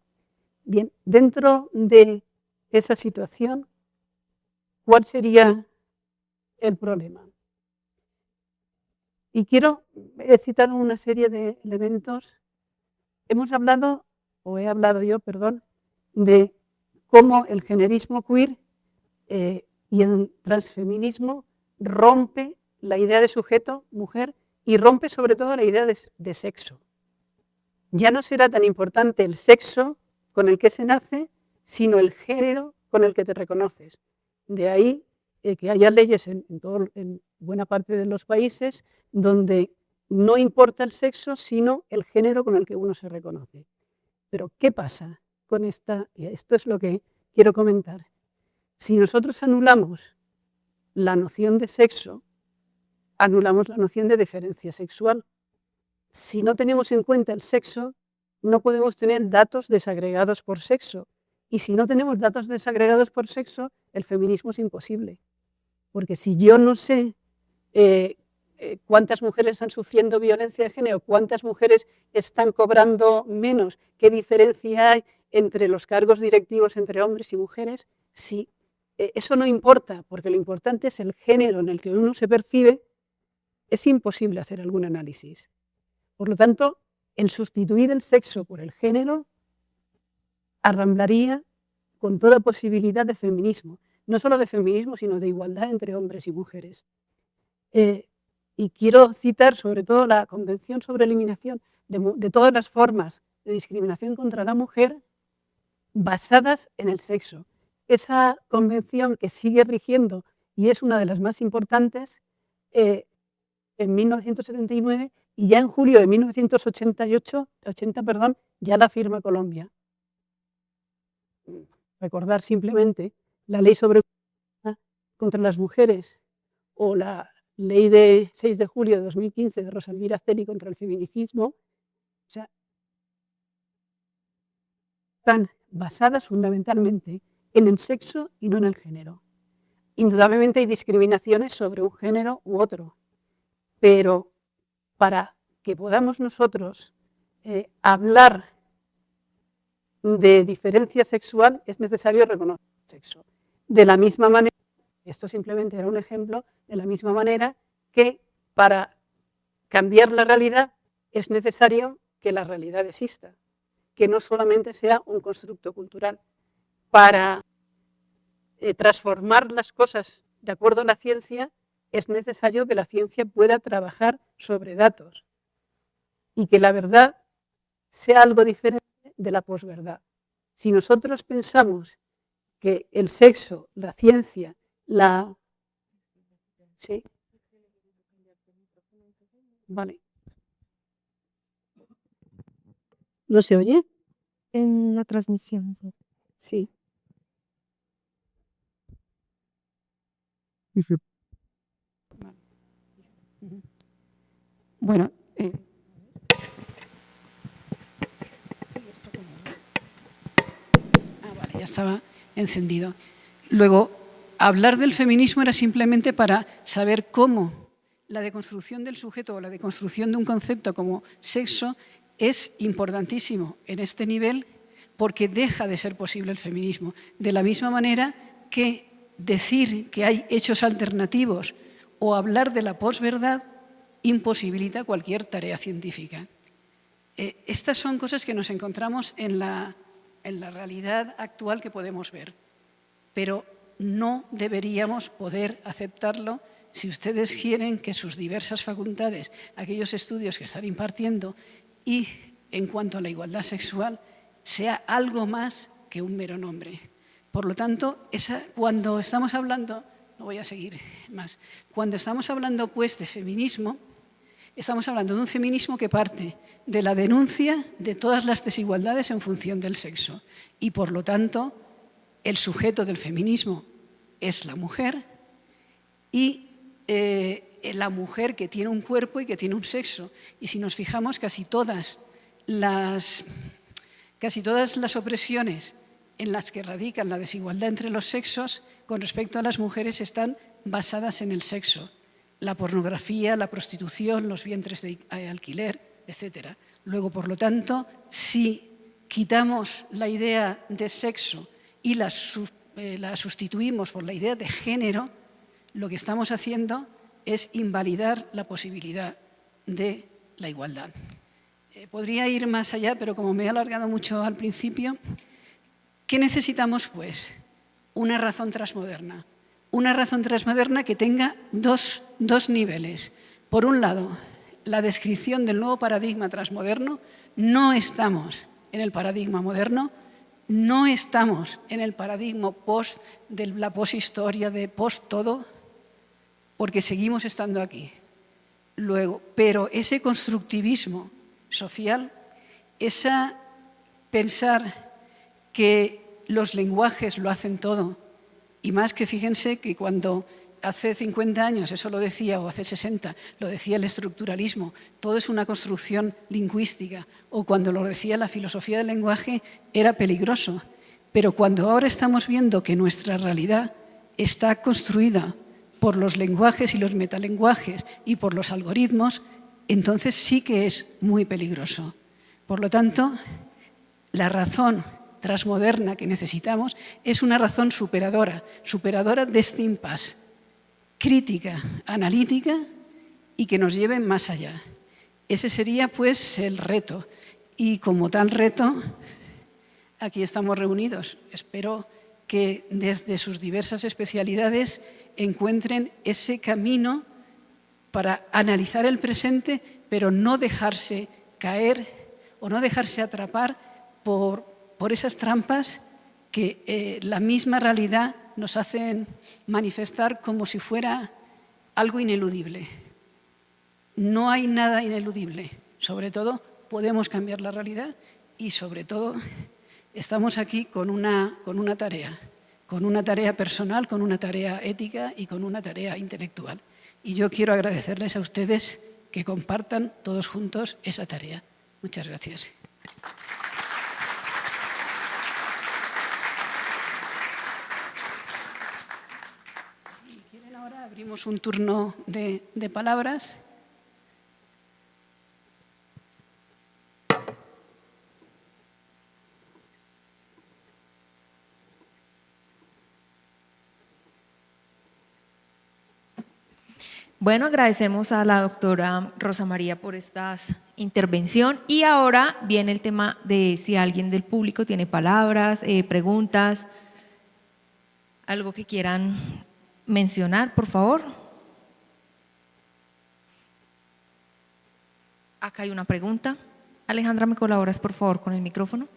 Bien, dentro de esa situación, ¿cuál sería el problema? Y quiero citar una serie de elementos. Hemos hablado, o he hablado yo, perdón, de cómo el generismo queer y el transfeminismo rompe la idea de sujeto, mujer, y rompe sobre todo la idea de sexo. Ya no será tan importante el sexo con el que se nace, sino el género con el que te reconoces. De ahí que haya leyes en buena parte de los países donde no importa el sexo, sino el género con el que uno se reconoce. Pero, ¿qué pasa con esta? Y esto es lo que quiero comentar. Si nosotros anulamos la noción de sexo, anulamos la noción de diferencia sexual. Si no tenemos en cuenta el sexo, no podemos tener datos desagregados por sexo. Y si no tenemos datos desagregados por sexo, el feminismo es imposible. Porque si yo no sé cuántas mujeres están sufriendo violencia de género, cuántas mujeres están cobrando menos, qué diferencia hay entre los cargos directivos entre hombres y mujeres, si eso no importa, porque lo importante es el género en el que uno se percibe, es imposible hacer algún análisis. Por lo tanto, el sustituir el sexo por el género arramblaría con toda posibilidad de feminismo. No solo de feminismo, sino de igualdad entre hombres y mujeres. Y quiero citar sobre todo la Convención sobre Eliminación de todas las formas de discriminación contra la mujer, basadas en el sexo. Esa convención que sigue rigiendo y es una de las más importantes en 1979 y ya en julio de 1980, ya la firma Colombia. Recordar simplemente la ley sobre contra las mujeres o la ley de 6 de julio de 2015 de Rosa Elvira Azceli contra el feminicismo, o sea, están basadas fundamentalmente en el sexo y no en el género. Indudablemente hay discriminaciones sobre un género u otro, pero para que podamos nosotros hablar de diferencia sexual es necesario reconocer el sexo. De la misma manera, esto simplemente era un ejemplo, de la misma manera que para cambiar la realidad es necesario que la realidad exista, que no solamente sea un constructo cultural. Para transformar las cosas de acuerdo a la ciencia es necesario que la ciencia pueda trabajar sobre datos y que la verdad sea algo diferente de la posverdad. Si nosotros pensamos que el sexo, la ciencia, ¿Sí? Vale. ¿No se oye? En la transmisión, sí. Sí. Bueno, vale, ya estaba encendido. Luego, hablar del feminismo era simplemente para saber cómo la deconstrucción del sujeto o la deconstrucción de un concepto como sexo es importantísimo en este nivel porque deja de ser posible el feminismo. De la misma manera que decir que hay hechos alternativos o hablar de la posverdad imposibilita cualquier tarea científica. Estas son cosas que nos encontramos en la realidad actual que podemos ver, pero no deberíamos poder aceptarlo si ustedes quieren que sus diversas facultades, aquellos estudios que están impartiendo y en cuanto a la igualdad sexual, sea algo más que un mero nombre. Por lo tanto, cuando estamos hablando, no voy a seguir más, cuando estamos hablando pues de feminismo, estamos hablando de un feminismo que parte de la denuncia de todas las desigualdades en función del sexo y, por lo tanto, el sujeto del feminismo es la mujer y la mujer que tiene un cuerpo y que tiene un sexo. Y si nos fijamos, casi todas las opresiones en las que radican la desigualdad entre los sexos con respecto a las mujeres están basadas en el sexo. La pornografía, la prostitución, los vientres de alquiler, etc. Luego, por lo tanto, si quitamos la idea de sexo y la sustituimos por la idea de género, lo que estamos haciendo es invalidar la posibilidad de la igualdad. Podría ir más allá, pero como me he alargado mucho al principio, ¿qué necesitamos, pues? Una razón transmoderna. Una razón transmoderna que tenga dos niveles. Por un lado, la descripción del nuevo paradigma transmoderno. No estamos en el paradigma moderno, no estamos en el paradigma de la poshistoria, de post-todo, porque seguimos estando aquí. Luego, pero ese constructivismo social, pensar que los lenguajes lo hacen todo, y más que fíjense que cuando hace 50 años eso lo decía, o hace 60, lo decía el estructuralismo, todo es una construcción lingüística, o cuando lo decía la filosofía del lenguaje era peligroso. Pero cuando ahora estamos viendo que nuestra realidad está construida por los lenguajes y los metalenguajes y por los algoritmos, entonces sí que es muy peligroso. Por lo tanto, la razón transmoderna que necesitamos es una razón superadora de este impasse, crítica, analítica y que nos lleve más allá. Ese sería, pues, el reto. Y como tal reto, aquí estamos reunidos. Espero que desde sus diversas especialidades encuentren ese camino para analizar el presente, pero no dejarse caer o no dejarse atrapar por esas trampas que la misma realidad nos hacen manifestar como si fuera algo ineludible. No hay nada ineludible. Sobre todo, podemos cambiar la realidad y, sobre todo, estamos aquí con una tarea personal, con una tarea ética y con una tarea intelectual. Y yo quiero agradecerles a ustedes que compartan todos juntos esa tarea. Muchas gracias. Si quieren, ahora abrimos un turno de palabras. Bueno, agradecemos a la doctora Rosa María por esta intervención y ahora viene el tema de si alguien del público tiene palabras, preguntas, algo que quieran mencionar, por favor. Acá hay una pregunta. Alejandra, ¿me colaboras, por favor, con el micrófono?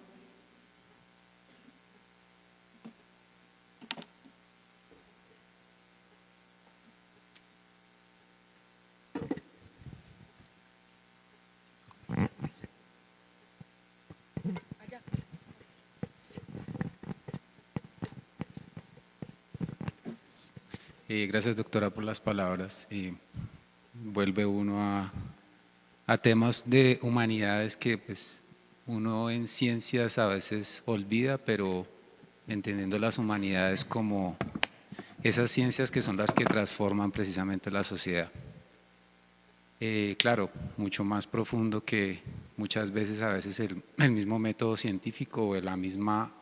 Gracias, doctora, por las palabras. Vuelve uno a temas de humanidades que pues, uno en ciencias a veces olvida, pero entendiendo las humanidades como esas ciencias que son las que transforman precisamente la sociedad. Claro, mucho más profundo que muchas veces a veces el mismo método científico o la misma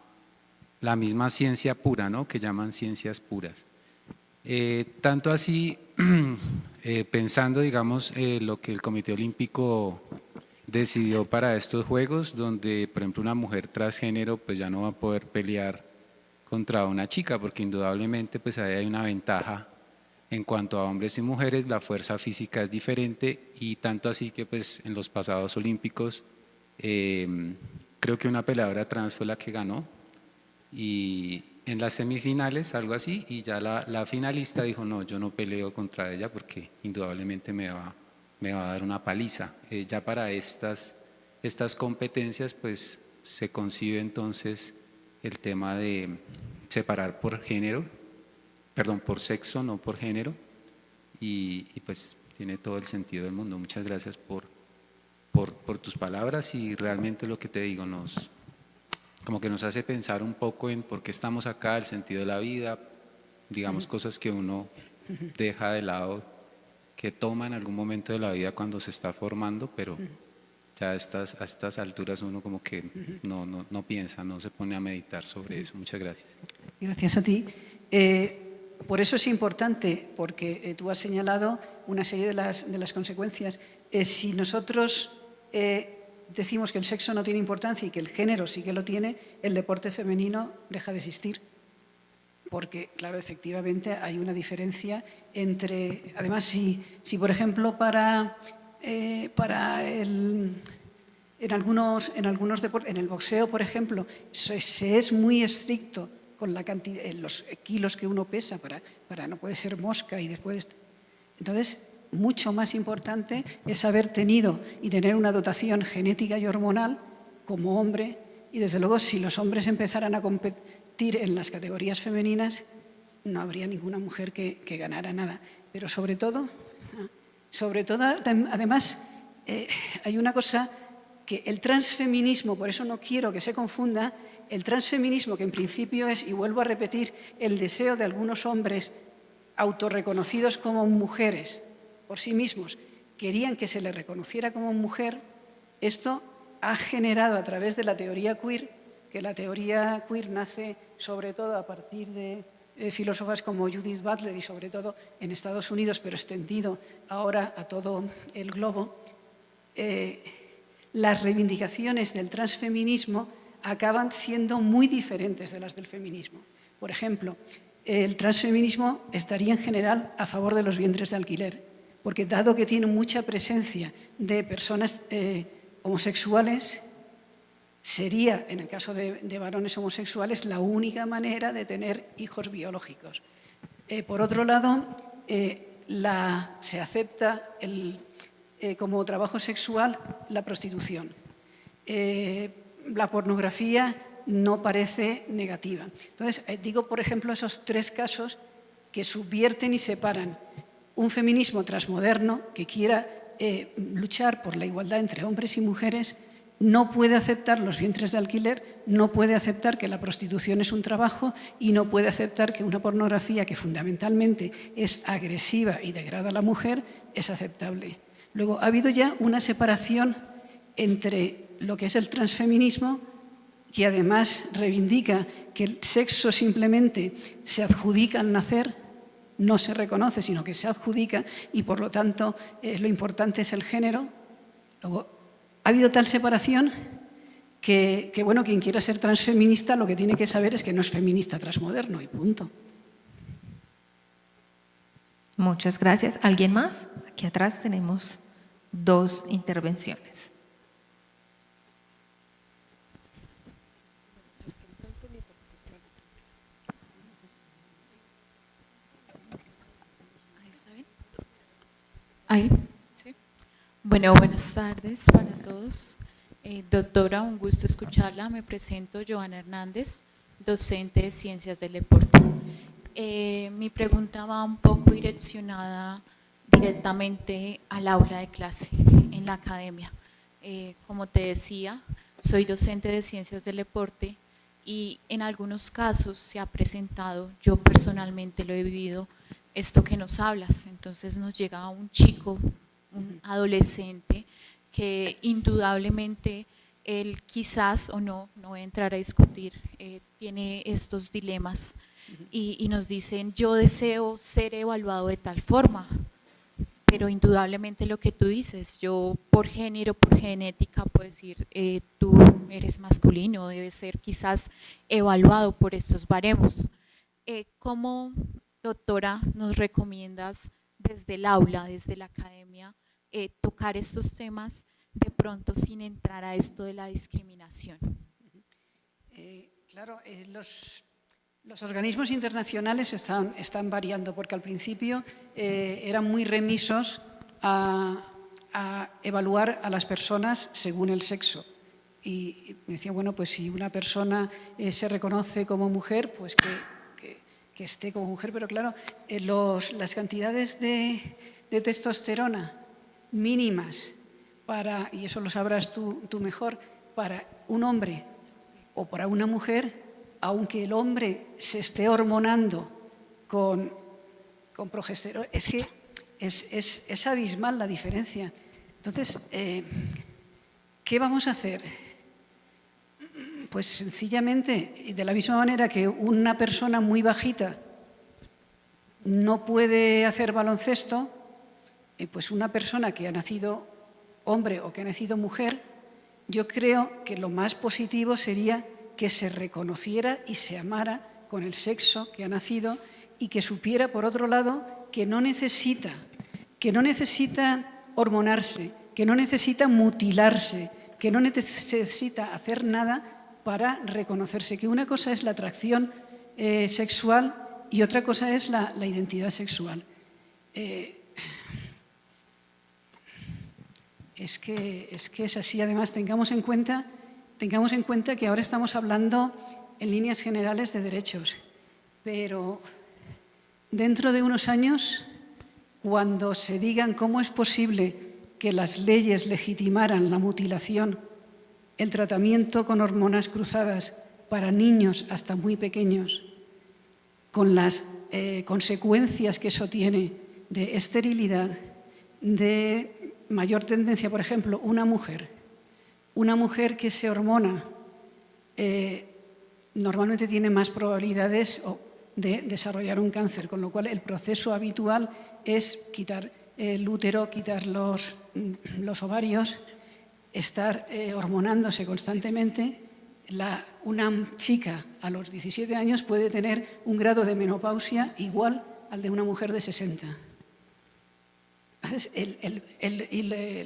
ciencia pura, ¿no? Que llaman ciencias puras. Tanto así, pensando, digamos, lo que el Comité Olímpico decidió para estos Juegos, donde, por ejemplo, una mujer transgénero pues ya no va a poder pelear contra una chica, porque indudablemente pues ahí hay una ventaja en cuanto a hombres y mujeres, la fuerza física es diferente y tanto así que pues en los pasados Olímpicos creo que una peleadora trans fue la que ganó y en las semifinales, algo así, y ya la finalista dijo, no, yo no peleo contra ella porque indudablemente me va a dar una paliza. Ya para estas competencias, pues se concibe entonces el tema de separar por género, perdón, por sexo, no por género, y pues tiene todo el sentido del mundo. Muchas gracias por tus palabras y realmente lo que te digo como que nos hace pensar un poco en por qué estamos acá, el sentido de la vida, digamos cosas que uno deja de lado, que toma en algún momento de la vida cuando se está formando, pero ya a estas alturas uno como que no piensa, no se pone a meditar sobre eso. Muchas gracias. Gracias a ti. Por eso es importante, porque tú has señalado una serie de las consecuencias. Si nosotros decimos que el sexo no tiene importancia y que el género sí que lo tiene, el deporte femenino deja de existir. Porque, claro, efectivamente hay una diferencia entre… Además, si por ejemplo, en algunos deportes, en el boxeo, por ejemplo, se es muy estricto con la cantidad, los kilos que uno pesa para no puede ser mosca y después… Entonces, mucho más importante es haber tenido y tener una dotación genética y hormonal como hombre y, desde luego, si los hombres empezaran a competir en las categorías femeninas, no habría ninguna mujer que ganara nada. Pero sobre todo además, hay una cosa que el transfeminismo, por eso no quiero que se confunda, el transfeminismo, que en principio es, y vuelvo a repetir, el deseo de algunos hombres autorreconocidos como mujeres por sí mismos, querían que se les reconociera como mujer, esto ha generado a través de la teoría queer, que la teoría queer nace sobre todo a partir de filósofas como Judith Butler y sobre todo en Estados Unidos, pero extendido ahora a todo el globo, las reivindicaciones del transfeminismo acaban siendo muy diferentes de las del feminismo. Por ejemplo, el transfeminismo estaría en general a favor de los vientres de alquiler, porque dado que tiene mucha presencia de personas homosexuales, sería, en el caso de varones homosexuales, la única manera de tener hijos biológicos. Por otro lado, se acepta como trabajo sexual la prostitución. La pornografía no parece negativa. Entonces, digo, por ejemplo, esos 3 casos que subvierten y separan un feminismo transmoderno que quiera luchar por la igualdad entre hombres y mujeres. No puede aceptar los vientres de alquiler, no puede aceptar que la prostitución es un trabajo y no puede aceptar que una pornografía que fundamentalmente es agresiva y degrada a la mujer es aceptable. Luego, ha habido ya una separación entre lo que es el transfeminismo, que además reivindica que el sexo simplemente se adjudica al nacer, no se reconoce, sino que se adjudica y, por lo tanto, lo importante es el género. Luego, ha habido tal separación que, bueno, quien quiera ser transfeminista lo que tiene que saber es que no es feminista transmoderno y punto. Muchas gracias. ¿Alguien más? Aquí atrás tenemos 2 intervenciones. Ahí. Sí. Bueno, buenas tardes para todos. Doctora, un gusto escucharla. Me presento, Joana Hernández, docente de Ciencias del Deporte. Mi pregunta va un poco direccionada directamente al aula de clase, en la academia. Como te decía, soy docente de Ciencias del Deporte y en algunos casos se ha presentado, yo personalmente lo he vivido, esto que nos hablas. Entonces nos llega un chico, un adolescente, que indudablemente él quizás o no voy a entrar a discutir, tiene estos dilemas y nos dicen, yo deseo ser evaluado de tal forma, pero indudablemente lo que tú dices, yo por género, por genética, puedo decir, tú eres masculino, debes ser quizás evaluado por estos baremos. ¿Cómo, doctora, nos recomiendas desde el aula, desde la academia, tocar estos temas de pronto sin entrar a esto de la discriminación? Claro, los organismos internacionales están variando, porque al principio eran muy remisos a evaluar a las personas según el sexo. Y me decían, bueno, pues si una persona se reconoce como mujer, pues que esté como mujer. Pero claro, las cantidades de testosterona mínimas para, y eso lo sabrás tú mejor, para un hombre o para una mujer, aunque el hombre se esté hormonando con progesterona, es que es abismal la diferencia. Entonces, ¿qué vamos a hacer? Pues sencillamente, de la misma manera que una persona muy bajita no puede hacer baloncesto, pues una persona que ha nacido hombre o que ha nacido mujer, yo creo que lo más positivo sería que se reconociera y se amara con el sexo que ha nacido y que supiera, por otro lado, que no necesita hormonarse, que no necesita mutilarse, que no necesita hacer nada para reconocerse, que una cosa es la atracción sexual y otra cosa es la identidad sexual. Es que es así. Además, tengamos en cuenta que ahora estamos hablando en líneas generales de derechos, pero dentro de unos años, cuando se digan cómo es posible que las leyes legitimaran la mutilación, el tratamiento con hormonas cruzadas para niños hasta muy pequeños, con las consecuencias que eso tiene de esterilidad, de mayor tendencia, por ejemplo, una mujer que se hormona normalmente tiene más probabilidades de desarrollar un cáncer, con lo cual el proceso habitual es quitar el útero, quitar los ovarios, estar hormonándose constantemente. Una chica a los 17 años puede tener un grado de menopausia igual al de una mujer de 60. Entonces,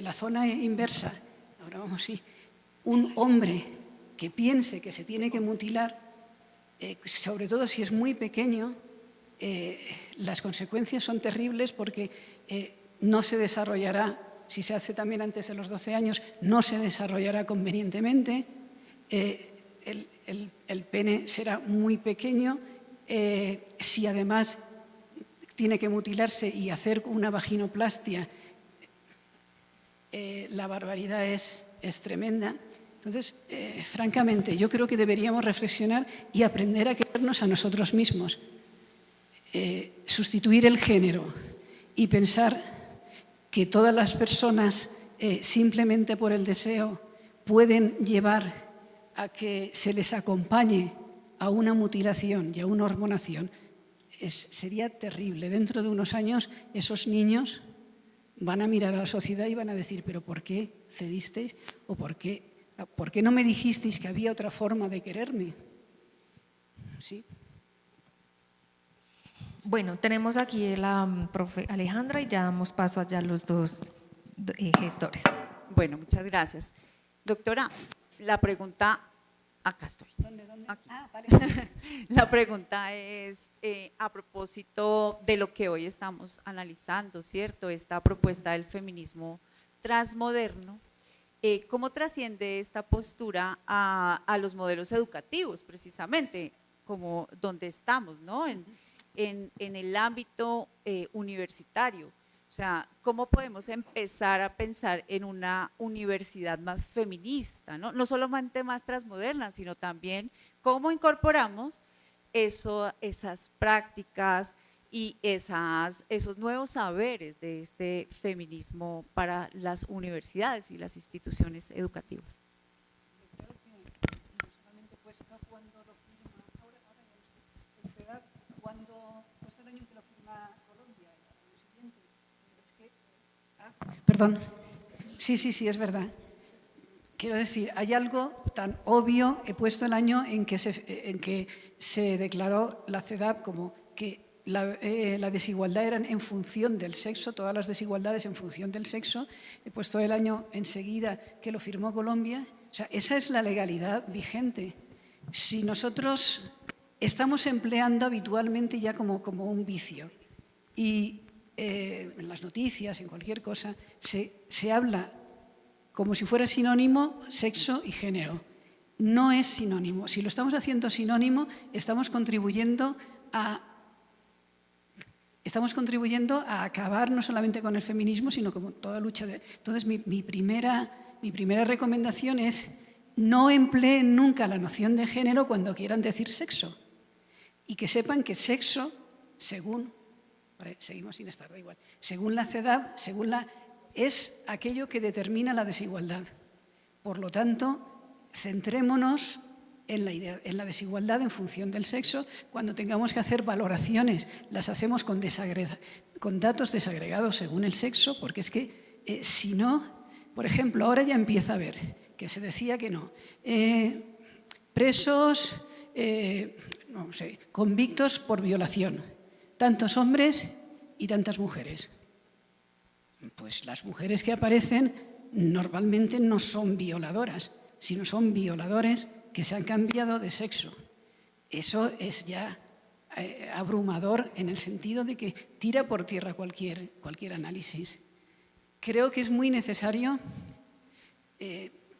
la zona inversa, ahora vamos así, un hombre que piense que se tiene que mutilar, sobre todo si es muy pequeño, las consecuencias son terribles porque no se desarrollará, si se hace también antes de los 12 años, no se desarrollará convenientemente, el pene será muy pequeño, si además tiene que mutilarse y hacer una vaginoplastia, la barbaridad es tremenda. Entonces, francamente, yo creo que deberíamos reflexionar y aprender a querernos a nosotros mismos. Sustituir el género y pensar que todas las personas, simplemente por el deseo, pueden llevar a que se les acompañe a una mutilación y a una hormonación, sería terrible. Dentro de unos años, esos niños van a mirar a la sociedad y van a decir, ¿pero por qué cedisteis? ¿O por qué no me dijisteis que había otra forma de quererme? ¿Sí? Bueno, tenemos aquí la profe Alejandra y ya damos paso allá a los dos gestores. Bueno, muchas gracias. Doctora, la pregunta, acá estoy. ¿Dónde? Aquí. Vale. La pregunta es a propósito de lo que hoy estamos analizando, ¿cierto? Esta propuesta del feminismo transmoderno. ¿Cómo trasciende esta postura a los modelos educativos, precisamente, como donde estamos, ¿no? En el ámbito universitario? O sea, ¿cómo podemos empezar a pensar en una universidad más feminista, ¿no? No solamente más transmoderna, sino también cómo incorporamos esas prácticas y esos nuevos saberes de este feminismo para las universidades y las instituciones educativas. Yo creo que no solamente cuesta cuando lo firma, ahora ya no sé, el CEDAW, cuando cuesta el año que lo firma Colombia, el año siguiente. Es que, perdón, sí, es verdad. Quiero decir, hay algo tan obvio, he puesto el año en que se declaró la CEDAW como que la desigualdad era en función del sexo, todas las desigualdades en función del sexo. He puesto el año enseguida que lo firmó Colombia. O sea, esa es la legalidad vigente. Si nosotros estamos empleando habitualmente ya como un vicio y en las noticias, en cualquier cosa, se habla como si fuera sinónimo sexo y género. No es sinónimo. Si lo estamos haciendo sinónimo, estamos contribuyendo a acabar no solamente con el feminismo, sino con toda lucha. Entonces, mi primera recomendación es no empleen nunca la noción de género cuando quieran decir sexo. Y que sepan que sexo, seguimos sin estar, da igual, según la CEDAW, es aquello que determina la desigualdad. Por lo tanto, centrémonos en la desigualdad en función del sexo. Cuando tengamos que hacer valoraciones, las hacemos con datos desagregados según el sexo, porque es que si no, por ejemplo, ahora ya empieza a ver que se decía que no. Presos, no sé, convictos por violación, tantos hombres y tantas mujeres. Pues las mujeres que aparecen normalmente no son violadoras, sino son violadores que se han cambiado de sexo. Eso es ya abrumador en el sentido de que tira por tierra cualquier análisis. Creo que es muy necesario,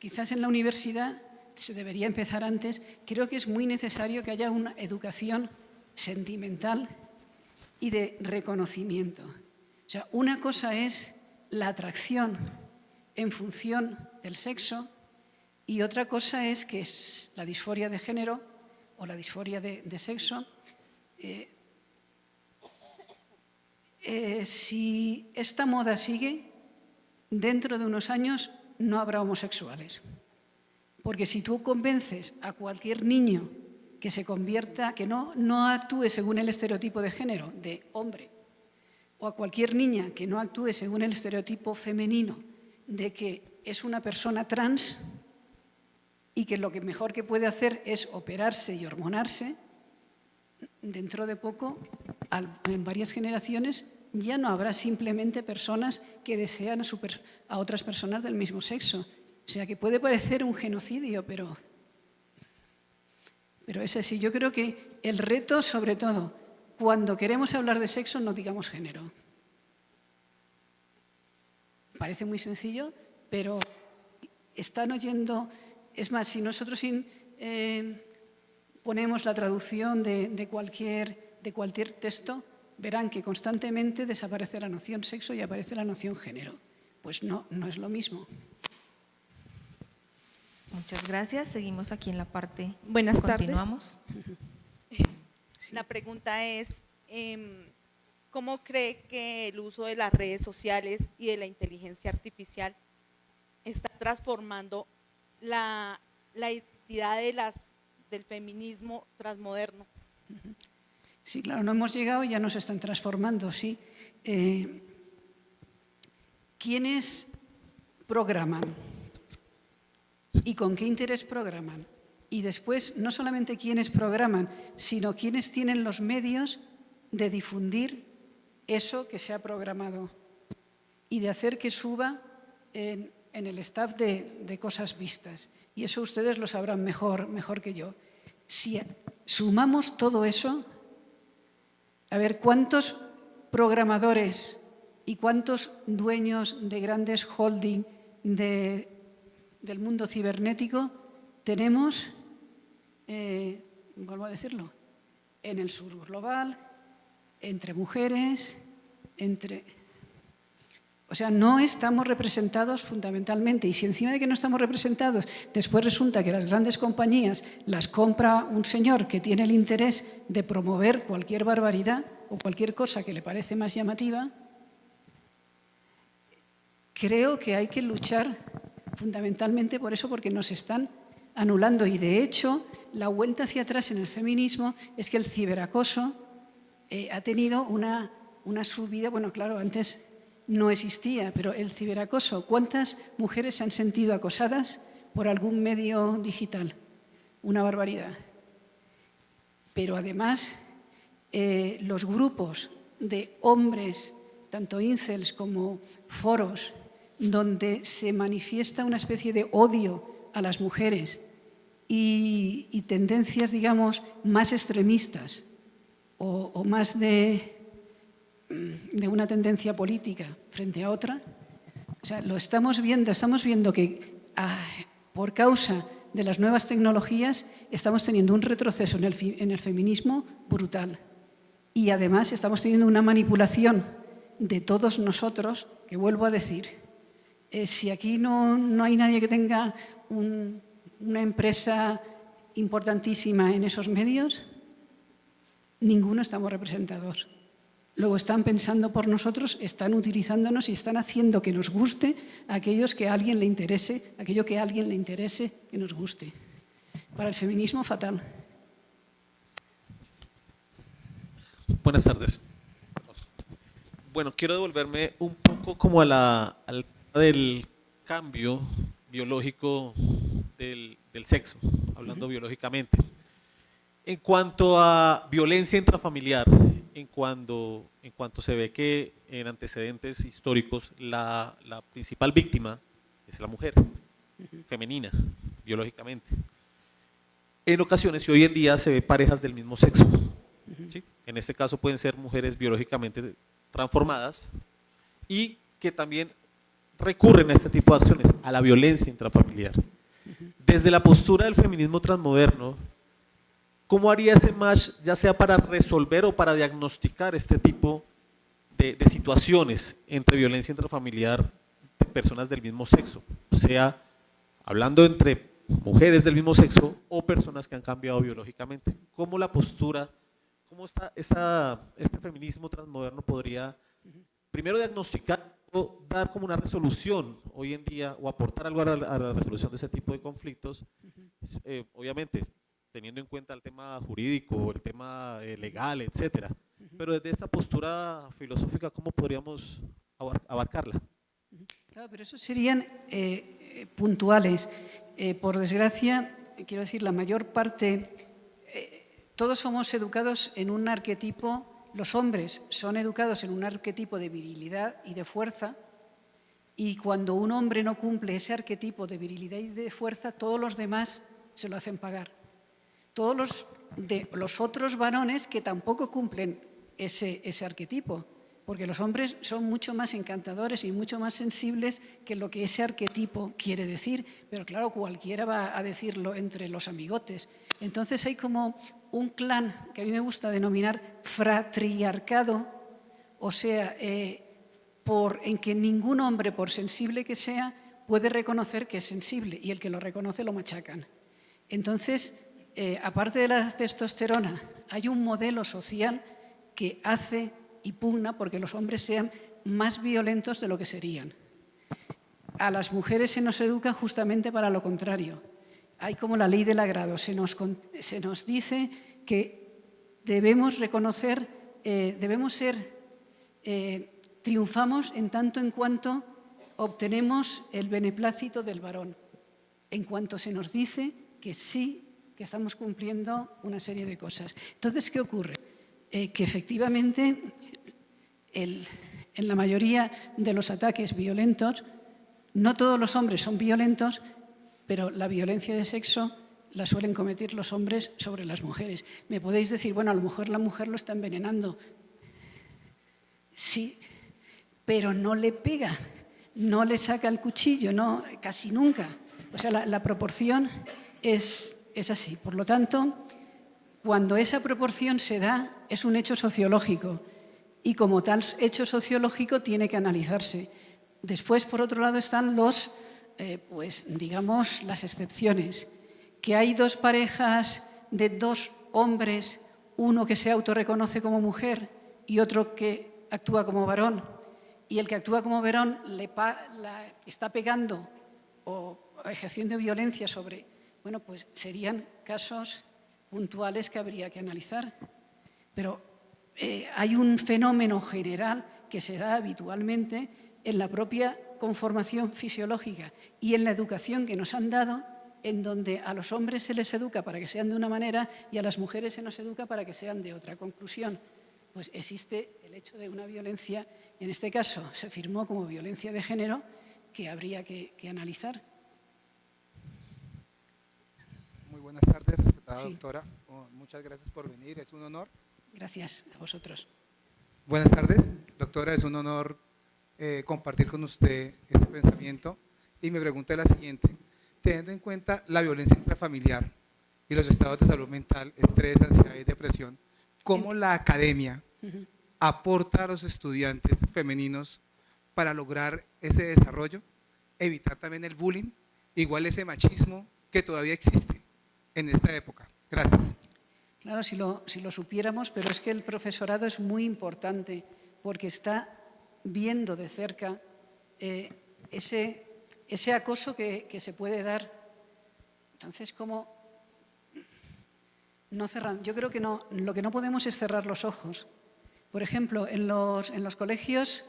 quizás en la universidad se debería empezar antes, creo que es muy necesario que haya una educación sentimental y de reconocimiento. O sea, una cosa es la atracción en función del sexo y otra cosa es que es la disforia de género o la disforia de sexo. Si esta moda sigue, dentro de unos años no habrá homosexuales. Porque si tú convences a cualquier niño que se convierta, que no actúe según el estereotipo de género de hombre, o a cualquier niña que no actúe según el estereotipo femenino de que es una persona trans y que lo que mejor que puede hacer es operarse y hormonarse, dentro de poco, en varias generaciones, ya no habrá simplemente personas que desean a otras personas del mismo sexo. O sea, que puede parecer un genocidio, pero Pero es así. Yo creo que el reto, sobre todo, cuando queremos hablar de sexo, no digamos género. Parece muy sencillo, pero están oyendo. Es más, si nosotros ponemos la traducción de cualquier texto, verán que constantemente desaparece la noción sexo y aparece la noción género. Pues no es lo mismo. Muchas gracias. Seguimos aquí en la parte. Buenas tardes. Continuamos. La pregunta es, ¿cómo cree que el uso de las redes sociales y de la inteligencia artificial está transformando la identidad del feminismo transmoderno? Sí, claro, no hemos llegado y ya nos están transformando, sí. ¿Quiénes programan? ¿Y con qué interés programan? Y después, no solamente quiénes programan, sino quiénes tienen los medios de difundir eso que se ha programado y de hacer que suba en el staff de cosas vistas. Y eso ustedes lo sabrán mejor que yo. Si sumamos todo eso, a ver, ¿cuántos programadores y cuántos dueños de grandes holding del mundo cibernético tenemos, vuelvo a decirlo, en el sur global, entre mujeres, O sea, no estamos representados fundamentalmente. Y si encima de que no estamos representados, después resulta que las grandes compañías las compra un señor que tiene el interés de promover cualquier barbaridad o cualquier cosa que le parece más llamativa, creo que hay que luchar fundamentalmente por eso, porque nos están anulando. Y de hecho, la vuelta hacia atrás en el feminismo es que el ciberacoso ha tenido una subida. Bueno, claro, antes no existía, pero el ciberacoso, ¿cuántas mujeres se han sentido acosadas por algún medio digital? Una barbaridad. Pero además, los grupos de hombres, tanto incels como foros, donde se manifiesta una especie de odio a las mujeres y tendencias, digamos, más extremistas o más de una tendencia política frente a otra. O sea, lo estamos viendo que por causa de las nuevas tecnologías estamos teniendo un retroceso en el feminismo brutal. Y además estamos teniendo una manipulación de todos nosotros, que vuelvo a decir, si aquí no hay nadie que tenga una empresa importantísima en esos medios, ninguno estamos representados. Luego están pensando por nosotros, están utilizándonos y están haciendo que nos guste aquello que a alguien le interese que nos guste. Para el feminismo, fatal. Buenas tardes. Bueno, quiero devolverme un poco como al tema del cambio biológico del sexo, hablando biológicamente. En cuanto a violencia intrafamiliar, en cuanto se ve que en antecedentes históricos la principal víctima es la mujer, femenina, biológicamente. En ocasiones, y hoy en día, se ve parejas del mismo sexo. ¿Sí? En este caso pueden ser mujeres biológicamente transformadas y que también recurren a este tipo de acciones, a la violencia intrafamiliar. Desde la postura del feminismo transmoderno, ¿cómo haría ese match, ya sea para resolver o para diagnosticar este tipo de situaciones entre violencia intrafamiliar de personas del mismo sexo? O sea, hablando entre mujeres del mismo sexo o personas que han cambiado biológicamente. ¿Cómo la postura, cómo este feminismo transmoderno podría primero diagnosticar o dar como una resolución hoy en día o aportar algo a la resolución de ese tipo de conflictos? Obviamente, teniendo en cuenta el tema jurídico, el tema legal, etcétera. Pero desde esta postura filosófica, ¿cómo podríamos abarcarla? Claro, pero esos serían puntuales. Por desgracia, quiero decir, la mayor parte, todos somos educados en un arquetipo, los hombres son educados en un arquetipo de virilidad y de fuerza, y cuando un hombre no cumple ese arquetipo de virilidad y de fuerza, todos los demás se lo hacen pagar. todos los otros varones que tampoco cumplen ese arquetipo, porque los hombres son mucho más encantadores y mucho más sensibles que lo que ese arquetipo quiere decir, pero claro, cualquiera va a decirlo entre los amigotes. Entonces hay como un clan que a mí me gusta denominar fratriarcado, o sea, en que ningún hombre, por sensible que sea, puede reconocer que es sensible y el que lo reconoce lo machacan. Entonces, aparte de la testosterona, hay un modelo social que hace y pugna porque los hombres sean más violentos de lo que serían. A las mujeres se nos educa justamente para lo contrario. Hay como la ley del agrado. Se nos dice que debemos reconocer, triunfamos en tanto en cuanto obtenemos el beneplácito del varón, en cuanto se nos dice que sí, que estamos cumpliendo una serie de cosas. Entonces, ¿qué ocurre? Que efectivamente en la mayoría de los ataques violentos, no todos los hombres son violentos, pero la violencia de sexo la suelen cometer los hombres sobre las mujeres. Me podéis decir, bueno, a lo mejor la mujer lo está envenenando. Sí, pero no le pega, no le saca el cuchillo, no, casi nunca. O sea, la proporción es así. Por lo tanto, cuando esa proporción se da, es un hecho sociológico y como tal hecho sociológico tiene que analizarse. Después, por otro lado, están digamos, las excepciones. Que hay dos parejas de dos hombres, uno que se autorreconoce como mujer y otro que actúa como varón, y el que actúa como varón está pegando o ejerciendo violencia sobre, bueno, pues serían casos puntuales que habría que analizar. Pero hay un fenómeno general que se da habitualmente en la propia conformación fisiológica y en la educación que nos han dado, en donde a los hombres se les educa para que sean de una manera y a las mujeres se nos educa para que sean de otra. Conclusión, pues existe el hecho de una violencia, en este caso se firmó como violencia de género, que habría que analizar. Muy buenas tardes, respetada Sí. doctora. Muchas gracias por venir, es un honor. Gracias a vosotros. Buenas tardes, doctora, es un honor compartir con usted este pensamiento. Y mi pregunta es la siguiente: teniendo en cuenta la violencia intrafamiliar y los estados de salud mental, estrés, ansiedad y depresión, ¿cómo la academia aporta a los estudiantes femeninos para lograr ese desarrollo, evitar también el bullying, igual ese machismo que todavía existe en esta época? Gracias. Claro, si lo supiéramos, pero es que el profesorado es muy importante porque está viendo de cerca ese acoso que se puede dar. Entonces, ¿cómo no cerrar? Yo creo que lo que no podemos es cerrar los ojos. Por ejemplo, en los colegios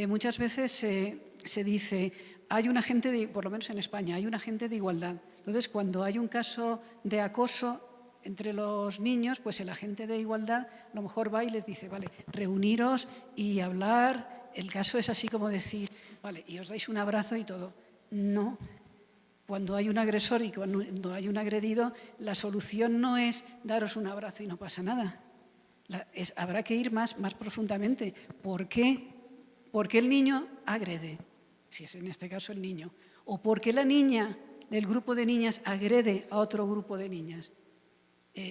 muchas veces se dice, hay un agente, por lo menos en España, hay un agente de igualdad. Entonces, cuando hay un caso de acoso entre los niños, pues el agente de igualdad a lo mejor va y les dice, vale, reuniros y hablar. El caso es así como decir, vale, y os dais un abrazo y todo. No. Cuando hay un agresor y cuando hay un agredido, la solución no es daros un abrazo y no pasa nada. Habrá que ir más profundamente. ¿Por qué? ¿Por qué el niño agrede? Si es en este caso el niño. ¿O por qué la niña del grupo de niñas agrede a otro grupo de niñas?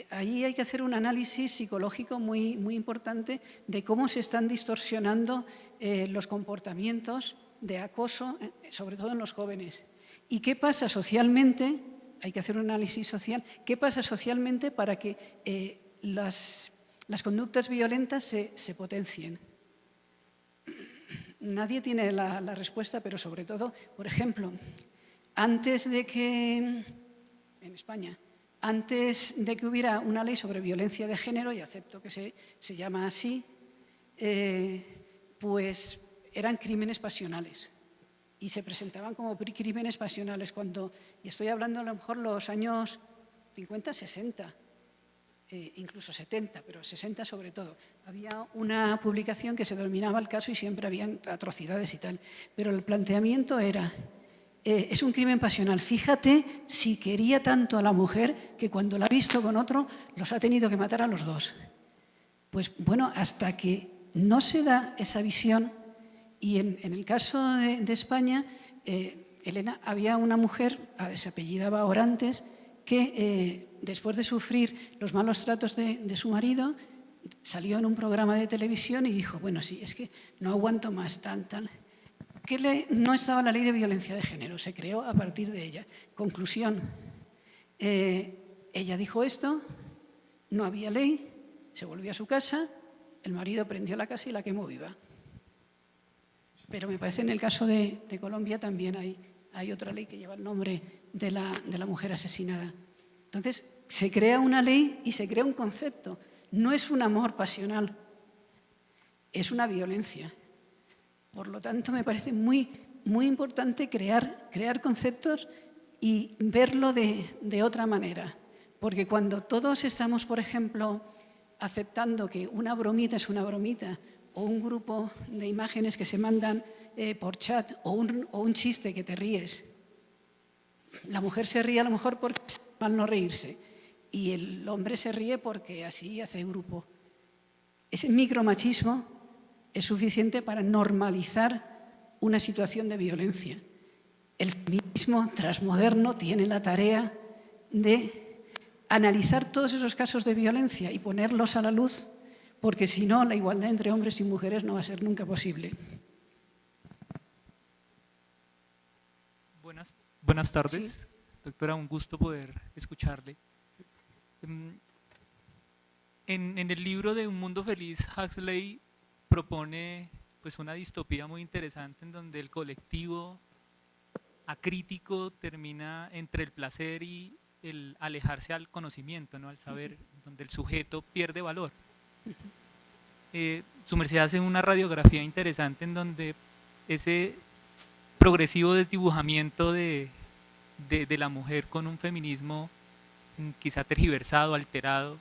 Ahí hay que hacer un análisis psicológico muy, muy importante de cómo se están distorsionando los comportamientos de acoso, sobre todo en los jóvenes. ¿Y qué pasa socialmente? Hay que hacer un análisis social. ¿Qué pasa socialmente para que las conductas violentas se potencien? Nadie tiene la respuesta, pero sobre todo, por ejemplo, antes de que, en España, antes de que hubiera una ley sobre violencia de género, y acepto que se llama así, pues eran crímenes pasionales y se presentaban como crímenes pasionales y estoy hablando a lo mejor los años 50, 60, incluso 70, pero 60 sobre todo. Había una publicación que se denominaba el caso y siempre habían atrocidades y tal, pero el planteamiento era es un crimen pasional. Fíjate si quería tanto a la mujer que cuando la ha visto con otro los ha tenido que matar a los dos. Pues bueno, hasta que no se da esa visión, y en el caso de España, Elena, había una mujer, se apellidaba Orantes, que después de sufrir los malos tratos de su marido, salió en un programa de televisión y dijo, bueno, sí, es que no aguanto más, tal. No estaba la ley de violencia de género, se creó a partir de ella. Conclusión, ella dijo esto, no había ley, se volvió a su casa, el marido prendió la casa y la quemó viva. Pero me parece en el caso de Colombia también hay otra ley que lleva el nombre de la mujer asesinada. Entonces, se crea una ley y se crea un concepto. No es un amor pasional, es una violencia. Por lo tanto, me parece muy, muy importante crear conceptos y verlo de otra manera. Porque cuando todos estamos, por ejemplo, aceptando que una bromita es una bromita, o un grupo de imágenes que se mandan por chat, o un chiste que te ríes, la mujer se ríe a lo mejor porque es mal no reírse, y el hombre se ríe porque así hace grupo. Ese micromachismo es suficiente para normalizar una situación de violencia. El feminismo transmoderno tiene la tarea de analizar todos esos casos de violencia y ponerlos a la luz, porque si no, la igualdad entre hombres y mujeres no va a ser nunca posible. Buenas tardes, Sí. Doctora, un gusto poder escucharle. En el libro de Un Mundo Feliz, Huxley propone pues, una distopía muy interesante en donde el colectivo acrítico termina entre el placer y el alejarse al conocimiento, ¿no? Al saber, donde el sujeto pierde valor. Su merced hace una radiografía interesante en donde ese progresivo desdibujamiento de la mujer con un feminismo quizá tergiversado, alterado,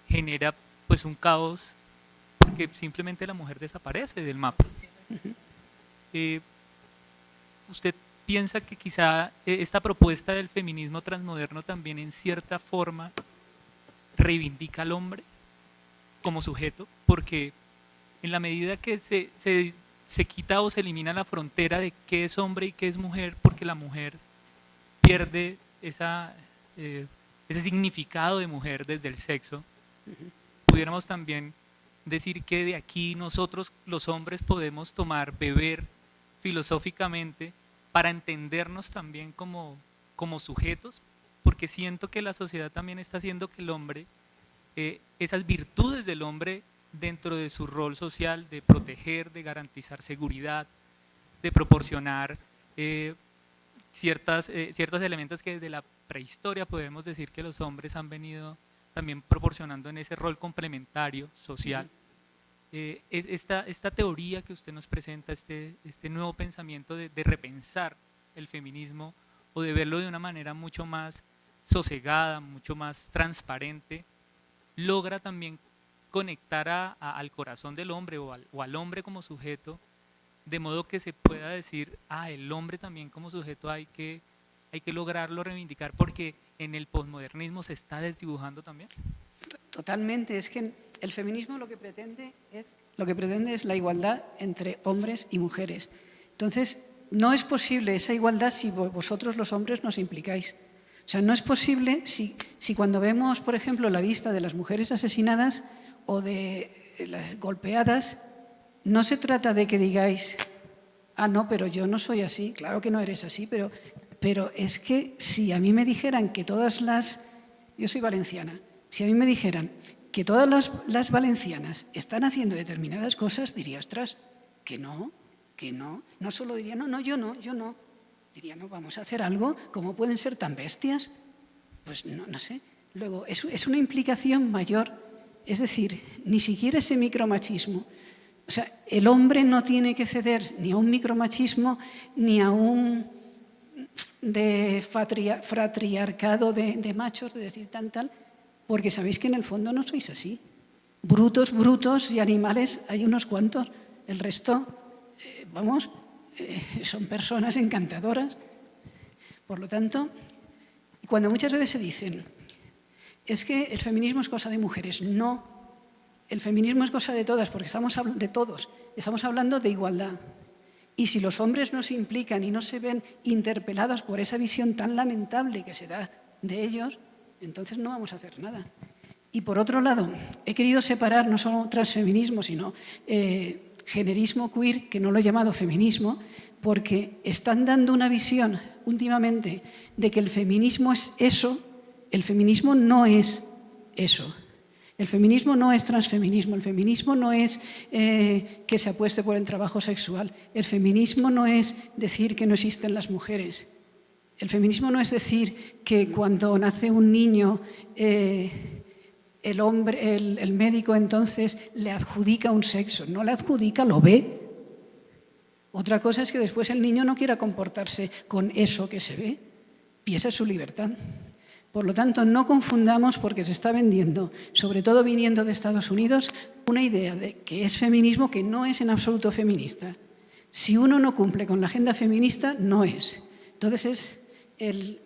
genera pues un caos porque simplemente la mujer desaparece del mapa. ¿Usted piensa que quizá esta propuesta del feminismo transmoderno también en cierta forma reivindica al hombre como sujeto? Porque en la medida que se quita o se elimina la frontera de qué es hombre y qué es mujer, porque la mujer pierde ese significado de mujer desde el sexo, pudiéramos también decir que de aquí nosotros los hombres podemos beber filosóficamente para entendernos también como sujetos, porque siento que la sociedad también está haciendo que el hombre, esas virtudes del hombre dentro de su rol social de proteger, de garantizar seguridad, de proporcionar ciertos elementos que desde la prehistoria podemos decir que los hombres han venido también proporcionando en ese rol complementario social. Esta teoría que usted nos presenta, este nuevo pensamiento de repensar el feminismo o de verlo de una manera mucho más sosegada, mucho más transparente, logra también conectar al corazón del hombre o al hombre como sujeto, de modo que se pueda decir, el hombre también como sujeto hay que lograrlo reivindicar porque en el posmodernismo se está desdibujando también. Totalmente, es que el feminismo lo que pretende es la igualdad entre hombres y mujeres. Entonces, no es posible esa igualdad si vosotros los hombres nos implicáis. O sea, no es posible si cuando vemos, por ejemplo, la lista de las mujeres asesinadas o de las golpeadas, no se trata de que digáis, no, pero yo no soy así, claro que no eres así, pero es que si a mí me dijeran que yo soy valenciana, si a mí me dijeran que todas las valencianas están haciendo determinadas cosas, diría, ostras, que no, no solo diría, no, yo no, diría, no, vamos a hacer algo, ¿cómo pueden ser tan bestias? Pues no sé. Luego, es una implicación mayor, es decir, ni siquiera ese micromachismo. O sea, el hombre no tiene que ceder ni a un micromachismo ni a un fratriarcado de machos, de decir tal, porque sabéis que en el fondo no sois así. Brutos y animales hay unos cuantos, el resto, son personas encantadoras Por lo tanto, cuando muchas veces se dicen, es que el feminismo es cosa de mujeres, no, el feminismo es cosa de todas, porque estamos hablando de igualdad. Y si los hombres no se implican y no se ven interpelados por esa visión tan lamentable que se da de ellos, entonces no vamos a hacer nada. Y por otro lado, he querido separar no solo transfeminismo, sino generismo queer, que no lo he llamado feminismo, porque están dando una visión últimamente de que el feminismo es eso. El feminismo no es eso. El feminismo no es transfeminismo, el feminismo no es que se apueste por el trabajo sexual, el feminismo no es decir que no existen las mujeres, el feminismo no es decir que cuando nace un niño el médico entonces le adjudica un sexo, no le adjudica, lo ve. Otra cosa es que después el niño no quiera comportarse con eso que se ve, y esa es su libertad. Por lo tanto, no confundamos, porque se está vendiendo, sobre todo viniendo de Estados Unidos, una idea de que es feminismo que no es en absoluto feminista. Si uno no cumple con la agenda feminista, no es. Entonces, es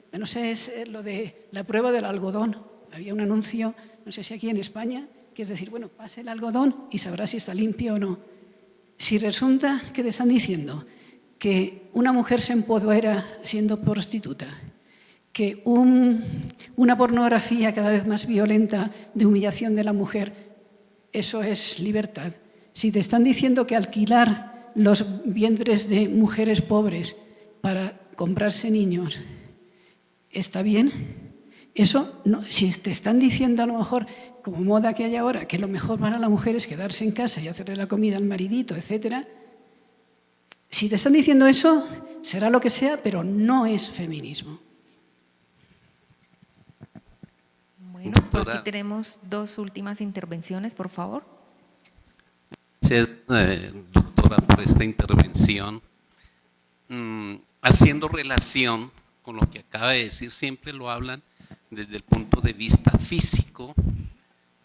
lo de la prueba del algodón. Había un anuncio, no sé si aquí en España, que es decir, bueno, pase el algodón y sabrá si está limpio o no. Si resulta que te están diciendo que una mujer se empodera siendo prostituta, que una pornografía cada vez más violenta de humillación de la mujer, eso es libertad. Si te están diciendo que alquilar los vientres de mujeres pobres para comprarse niños está bien, eso no. Si te están diciendo a lo mejor, como moda que hay ahora, que lo mejor para la mujer es quedarse en casa y hacerle la comida al maridito, etc., si te están diciendo eso, será lo que sea, pero no es feminismo. Bueno, por aquí tenemos dos últimas intervenciones, por favor. Gracias, doctora, por esta intervención. Haciendo relación con lo que acaba de decir, siempre lo hablan desde el punto de vista físico,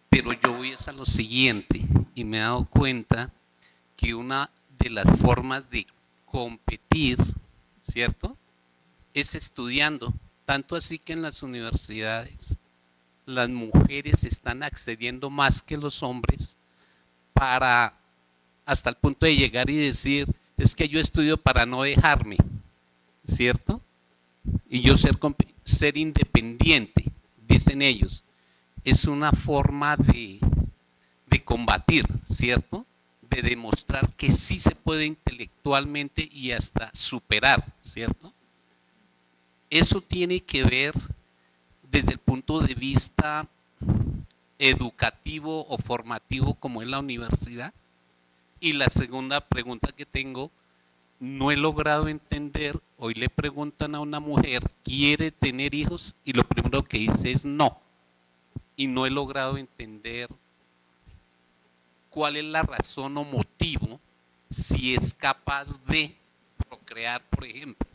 pero yo voy a lo siguiente, y me he dado cuenta que una de las formas de competir, ¿cierto?, es estudiando, tanto así que en las universidades las mujeres están accediendo más que los hombres para, hasta el punto de llegar y decir, es que yo estudio para no dejarme, ¿cierto? Y yo ser independiente, dicen ellos, es una forma de combatir, ¿cierto? De demostrar que sí se puede intelectualmente y hasta superar, ¿cierto? Eso tiene que ver desde el punto de vista educativo o formativo como es la universidad. Y la segunda pregunta que tengo, no he logrado entender, hoy le preguntan a una mujer, ¿quiere tener hijos? Y lo primero que dice es no. Y no he logrado entender cuál es la razón o motivo si es capaz de procrear, por ejemplo.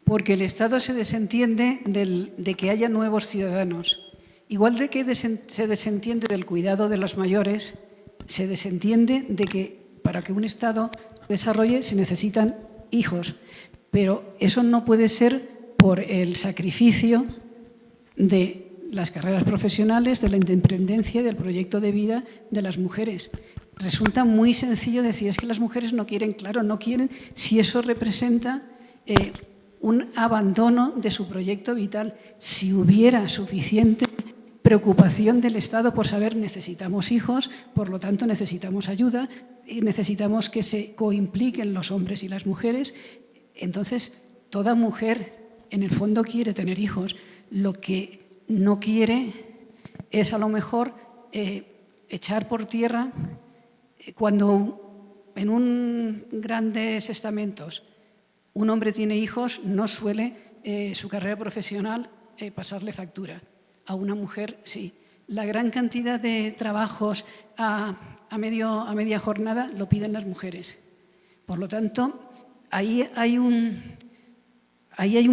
Porque el Estado se desentiende de que haya nuevos ciudadanos. Igual de que se desentiende del cuidado de los mayores, se desentiende de que para que un Estado desarrolle se necesitan hijos. Pero eso no puede ser por el sacrificio de las carreras profesionales, de la independencia y del proyecto de vida de las mujeres. Resulta muy sencillo decir, es que las mujeres no quieren, claro, no quieren si eso representa un abandono de su proyecto vital. Si hubiera suficiente preocupación del Estado por saber necesitamos hijos, por lo tanto necesitamos ayuda y necesitamos que se coimpliquen los hombres y las mujeres, entonces toda mujer en el fondo quiere tener hijos. Lo que no quiere es a lo mejor echar por tierra cuando en grandes estamentos un hombre tiene hijos, no suele su carrera profesional pasarle factura. A una mujer sí. La gran cantidad de trabajos a media jornada lo piden las mujeres. Por lo tanto, ahí hay un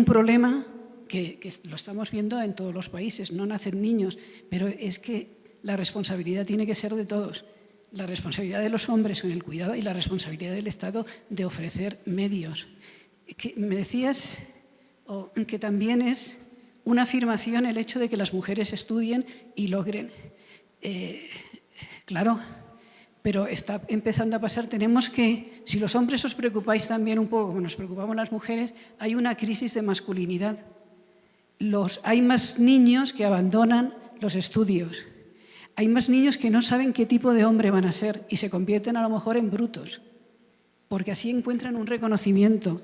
problema que lo estamos viendo en todos los países. No nacen niños, pero es que la responsabilidad tiene que ser de todos. la responsabilidad de los hombres en el cuidado y la responsabilidad del Estado de ofrecer medios. Me decías que también es una afirmación el hecho de que las mujeres estudien y logren. Claro, pero está empezando a pasar. Tenemos que, si los hombres os preocupáis también un poco como nos preocupamos las mujeres, hay una crisis de masculinidad. Hay más niños que abandonan los estudios. Hay más niños que no saben qué tipo de hombre van a ser y se convierten a lo mejor en brutos, porque así encuentran un reconocimiento.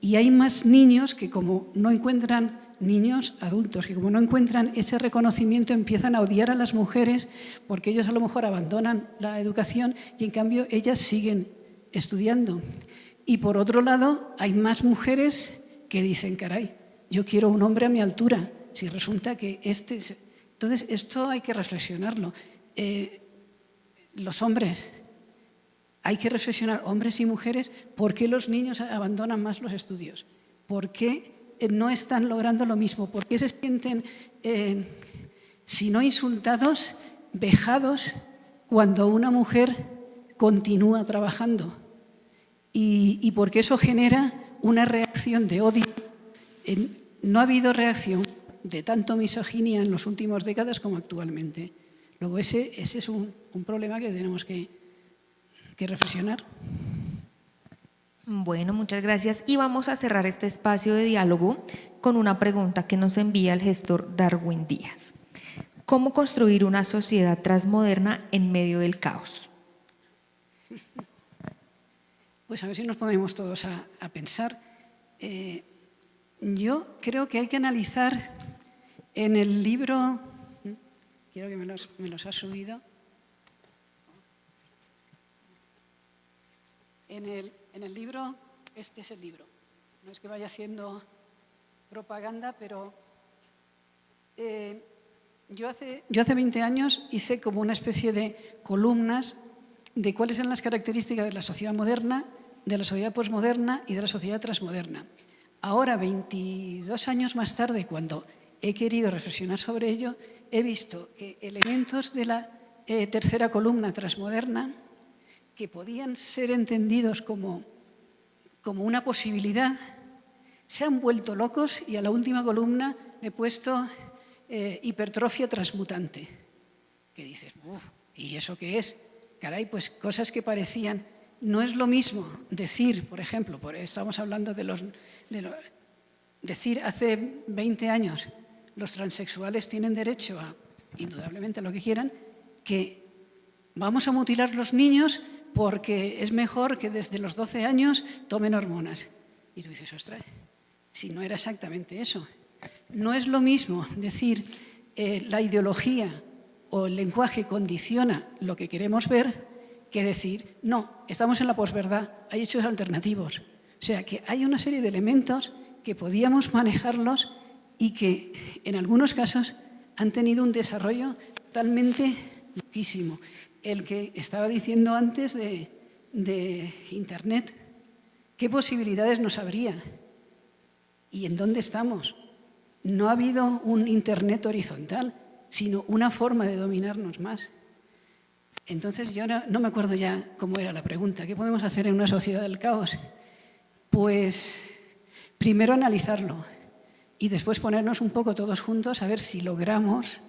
Y hay más niños que como no encuentran, niños adultos, que como no encuentran ese reconocimiento empiezan a odiar a las mujeres porque ellos a lo mejor abandonan la educación y en cambio ellas siguen estudiando. Y por otro lado, hay más mujeres que dicen, caray, yo quiero un hombre a mi altura, si resulta que Entonces, esto hay que reflexionarlo. Los hombres, hay que reflexionar, hombres y mujeres, ¿por qué los niños abandonan más los estudios? ¿Por qué no están logrando lo mismo? ¿Por qué se sienten, si no insultados, vejados cuando una mujer continúa trabajando? Y por qué eso genera una reacción de odio. No ha habido reacción de tanto misoginia en las últimas décadas como actualmente. Luego ese es un problema que tenemos que reflexionar. Bueno, muchas gracias. Y vamos a cerrar este espacio de diálogo con una pregunta que nos envía el gestor Darwin Díaz. ¿Cómo construir una sociedad transmoderna en medio del caos? Pues a ver si nos ponemos todos a pensar. Yo creo que hay que analizar en el libro, quiero que me los ha subido, en el libro, este es el libro, no es que vaya haciendo propaganda, pero yo hace 20 años hice como una especie de columnas de cuáles eran las características de la sociedad moderna, de la sociedad posmoderna y de la sociedad transmoderna. Ahora, 22 años más tarde, cuando he querido reflexionar sobre ello, he visto que elementos de la tercera columna transmoderna que podían ser entendidos como una posibilidad, se han vuelto locos y a la última columna he puesto hipertrofia transmutante. Que dices, ¿y eso qué es? Caray, pues cosas que parecían. No es lo mismo decir, por ejemplo, estamos hablando decir hace 20 años los transexuales tienen derecho a, indudablemente, lo que quieran, que vamos a mutilar los niños porque es mejor que desde los 12 años tomen hormonas. Y tú dices, ostras, si no era exactamente eso. No es lo mismo decir la ideología o el lenguaje condiciona lo que queremos ver que decir, no, estamos en la posverdad, hay hechos alternativos. O sea, que hay una serie de elementos que podíamos manejarlos y que en algunos casos han tenido un desarrollo totalmente loquísimo. El que estaba diciendo antes de Internet, ¿qué posibilidades nos habría? ¿Y en dónde estamos? No ha habido un Internet horizontal, sino una forma de dominarnos más. Entonces, yo no me acuerdo ya cómo era la pregunta. ¿Qué podemos hacer en una sociedad del caos? Pues primero analizarlo y después ponernos un poco todos juntos a ver si logramos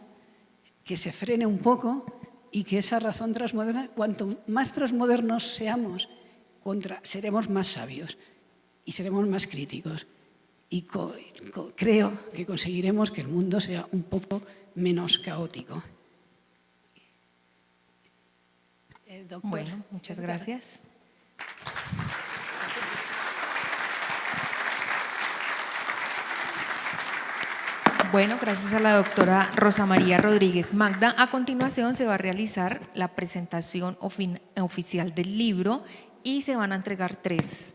que se frene un poco y que esa razón transmoderna, cuanto más transmodernos seamos, seremos más sabios y seremos más críticos. Y creo que conseguiremos que el mundo sea un poco menos caótico. Doctor. Bueno, muchas gracias. Bueno, gracias a la doctora Rosa María Rodríguez Magda. A continuación se va a realizar la presentación oficial del libro y se van a entregar 3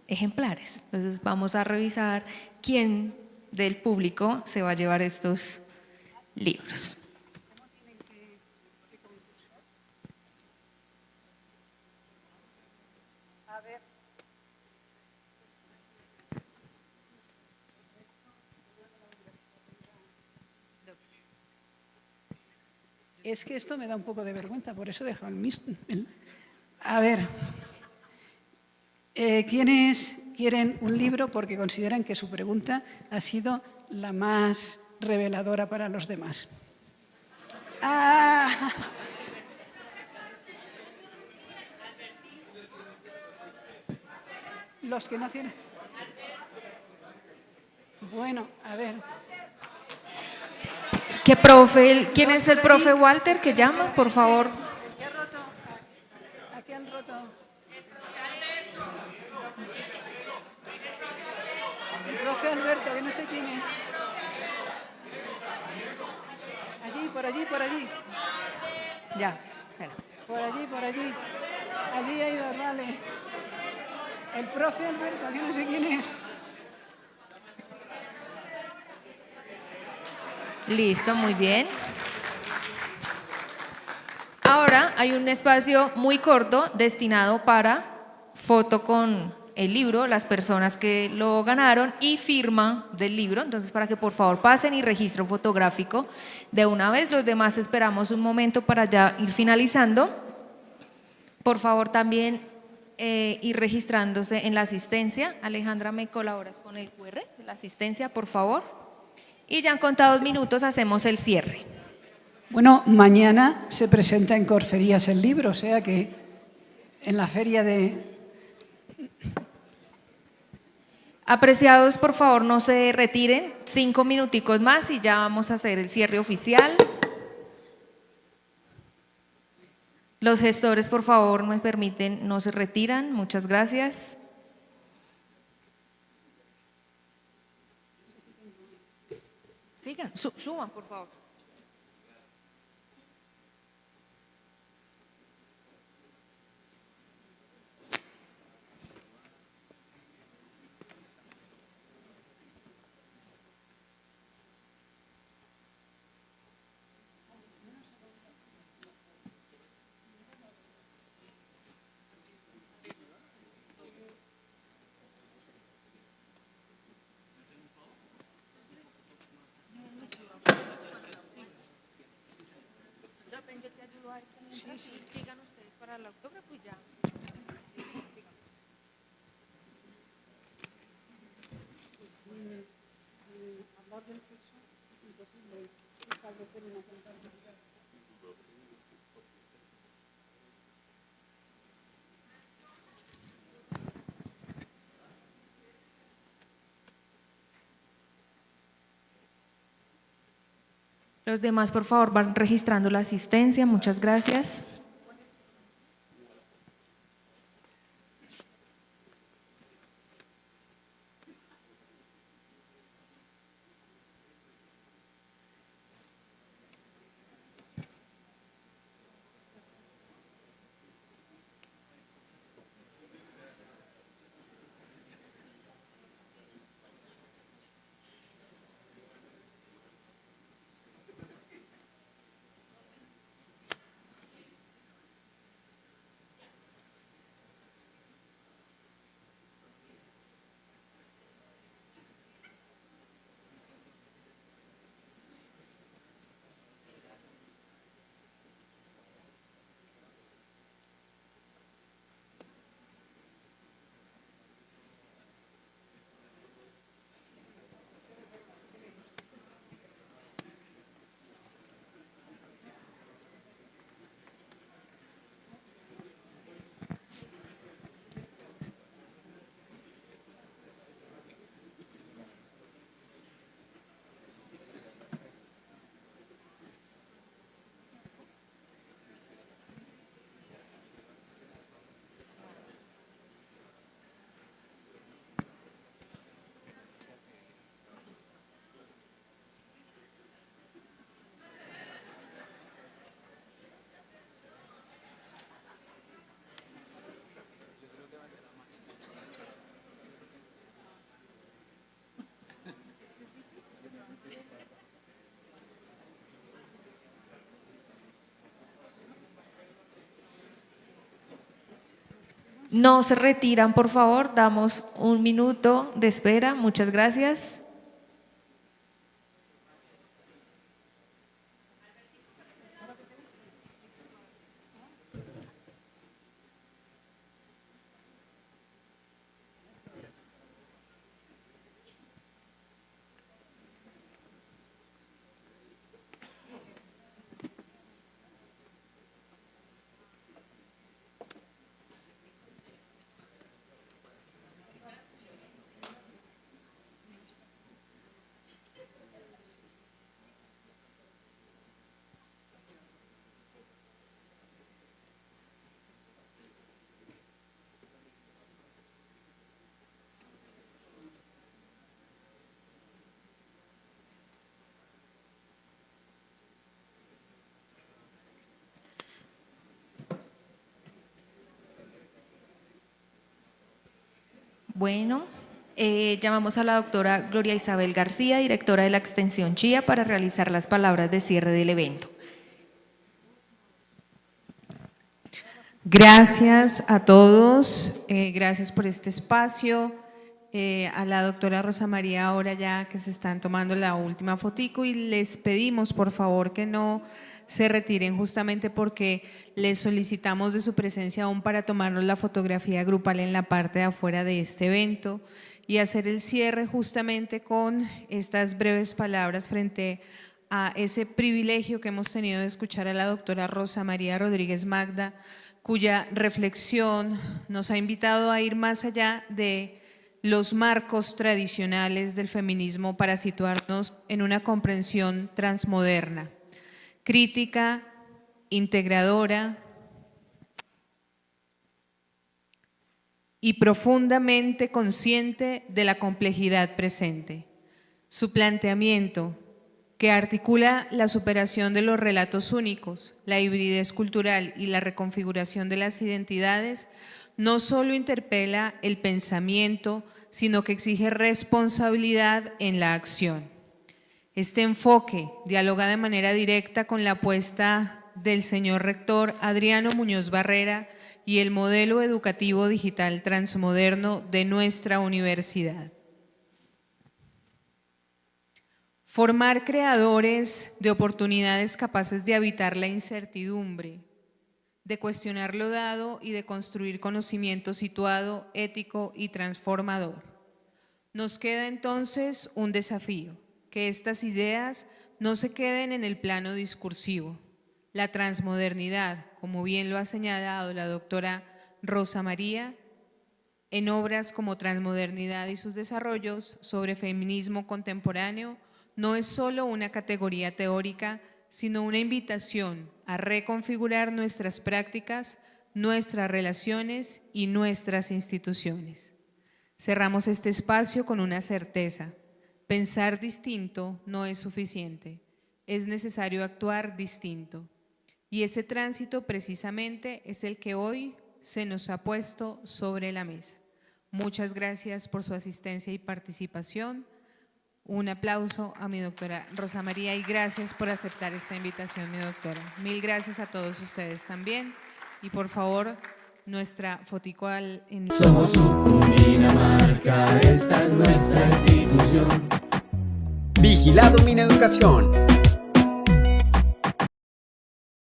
ejemplares. Entonces vamos a revisar quién del público se va a llevar estos libros. Es que esto me da un poco de vergüenza, por eso he dejado el mismo. A ver, ¿quiénes quieren un libro porque consideran que su pregunta ha sido la más reveladora para los demás? ¡Ah! Los que no tienen. Bueno, a ver. ¿Quién es el profe Walter que llama, por favor? ¿Qué ha roto? ¿A qué han roto? El profe Alberto, que no sé quién es. Allí, por allí, por allí. Ya, espera. Por allí, por allí. Allí ha ido, vale. El profe Alberto, que no sé quién es. Listo, muy bien. Ahora hay un espacio muy corto destinado para foto con el libro, las personas que lo ganaron y firma del libro. Entonces, para que por favor pasen y registro fotográfico de una vez. Los demás esperamos un momento para ya ir finalizando. Por favor, también ir registrándose en la asistencia. Alejandra, ¿me colaboras con el QR de la asistencia, por favor? Y ya en contados minutos hacemos el cierre. Bueno, mañana se presenta en Corferías el libro, o sea que en la feria de... Apreciados, por favor, no se retiren. 5 minuticos más y ya vamos a hacer el cierre oficial. Los gestores, por favor, me permiten, no se retiran. Muchas gracias. Sigan, suban, por favor. Yo te ayudo a esto mientras sigan ustedes para el autógrafo y ya. hablar del sexo es imposible establecer una compatibilidad. Los demás, por favor, van registrando la asistencia. Muchas gracias. No se retiran, por favor. Damos un minuto de espera. Muchas gracias. Bueno, llamamos a la doctora Gloria Isabel García, directora de la Extensión Chía, para realizar las palabras de cierre del evento. Gracias a todos, gracias por este espacio, a la doctora Rosa María ahora ya que se están tomando la última fotico, y les pedimos por favor que no se retiren justamente porque les solicitamos de su presencia aún para tomarnos la fotografía grupal en la parte de afuera de este evento y hacer el cierre justamente con estas breves palabras frente a ese privilegio que hemos tenido de escuchar a la doctora Rosa María Rodríguez Magda, cuya reflexión nos ha invitado a ir más allá de los marcos tradicionales del feminismo para situarnos en una comprensión transmoderna, crítica, integradora y profundamente consciente de la complejidad presente. Su planteamiento, que articula la superación de los relatos únicos, la hibridez cultural y la reconfiguración de las identidades, no solo interpela el pensamiento, sino que exige responsabilidad en la acción. Este enfoque dialoga de manera directa con la apuesta del señor rector Adriano Muñoz Barrera y el modelo educativo digital transmoderno de nuestra universidad. Formar creadores de oportunidades capaces de habitar la incertidumbre, de cuestionar lo dado y de construir conocimiento situado, ético y transformador. Nos queda entonces un desafío, que estas ideas no se queden en el plano discursivo. La transmodernidad, como bien lo ha señalado la doctora Rosa María, en obras como Transmodernidad y sus desarrollos sobre feminismo contemporáneo, no es solo una categoría teórica, sino una invitación a reconfigurar nuestras prácticas, nuestras relaciones y nuestras instituciones. Cerramos este espacio con una certeza: pensar distinto no es suficiente, es necesario actuar distinto. Y ese tránsito precisamente es el que hoy se nos ha puesto sobre la mesa. Muchas gracias por su asistencia y participación. Un aplauso a mi doctora Rosa María y gracias por aceptar esta invitación, mi doctora. Mil gracias a todos ustedes también. Y por favor, nuestra fotico al... Somos Cundinamarca, esta es nuestra institución. Vigilado Mineducación.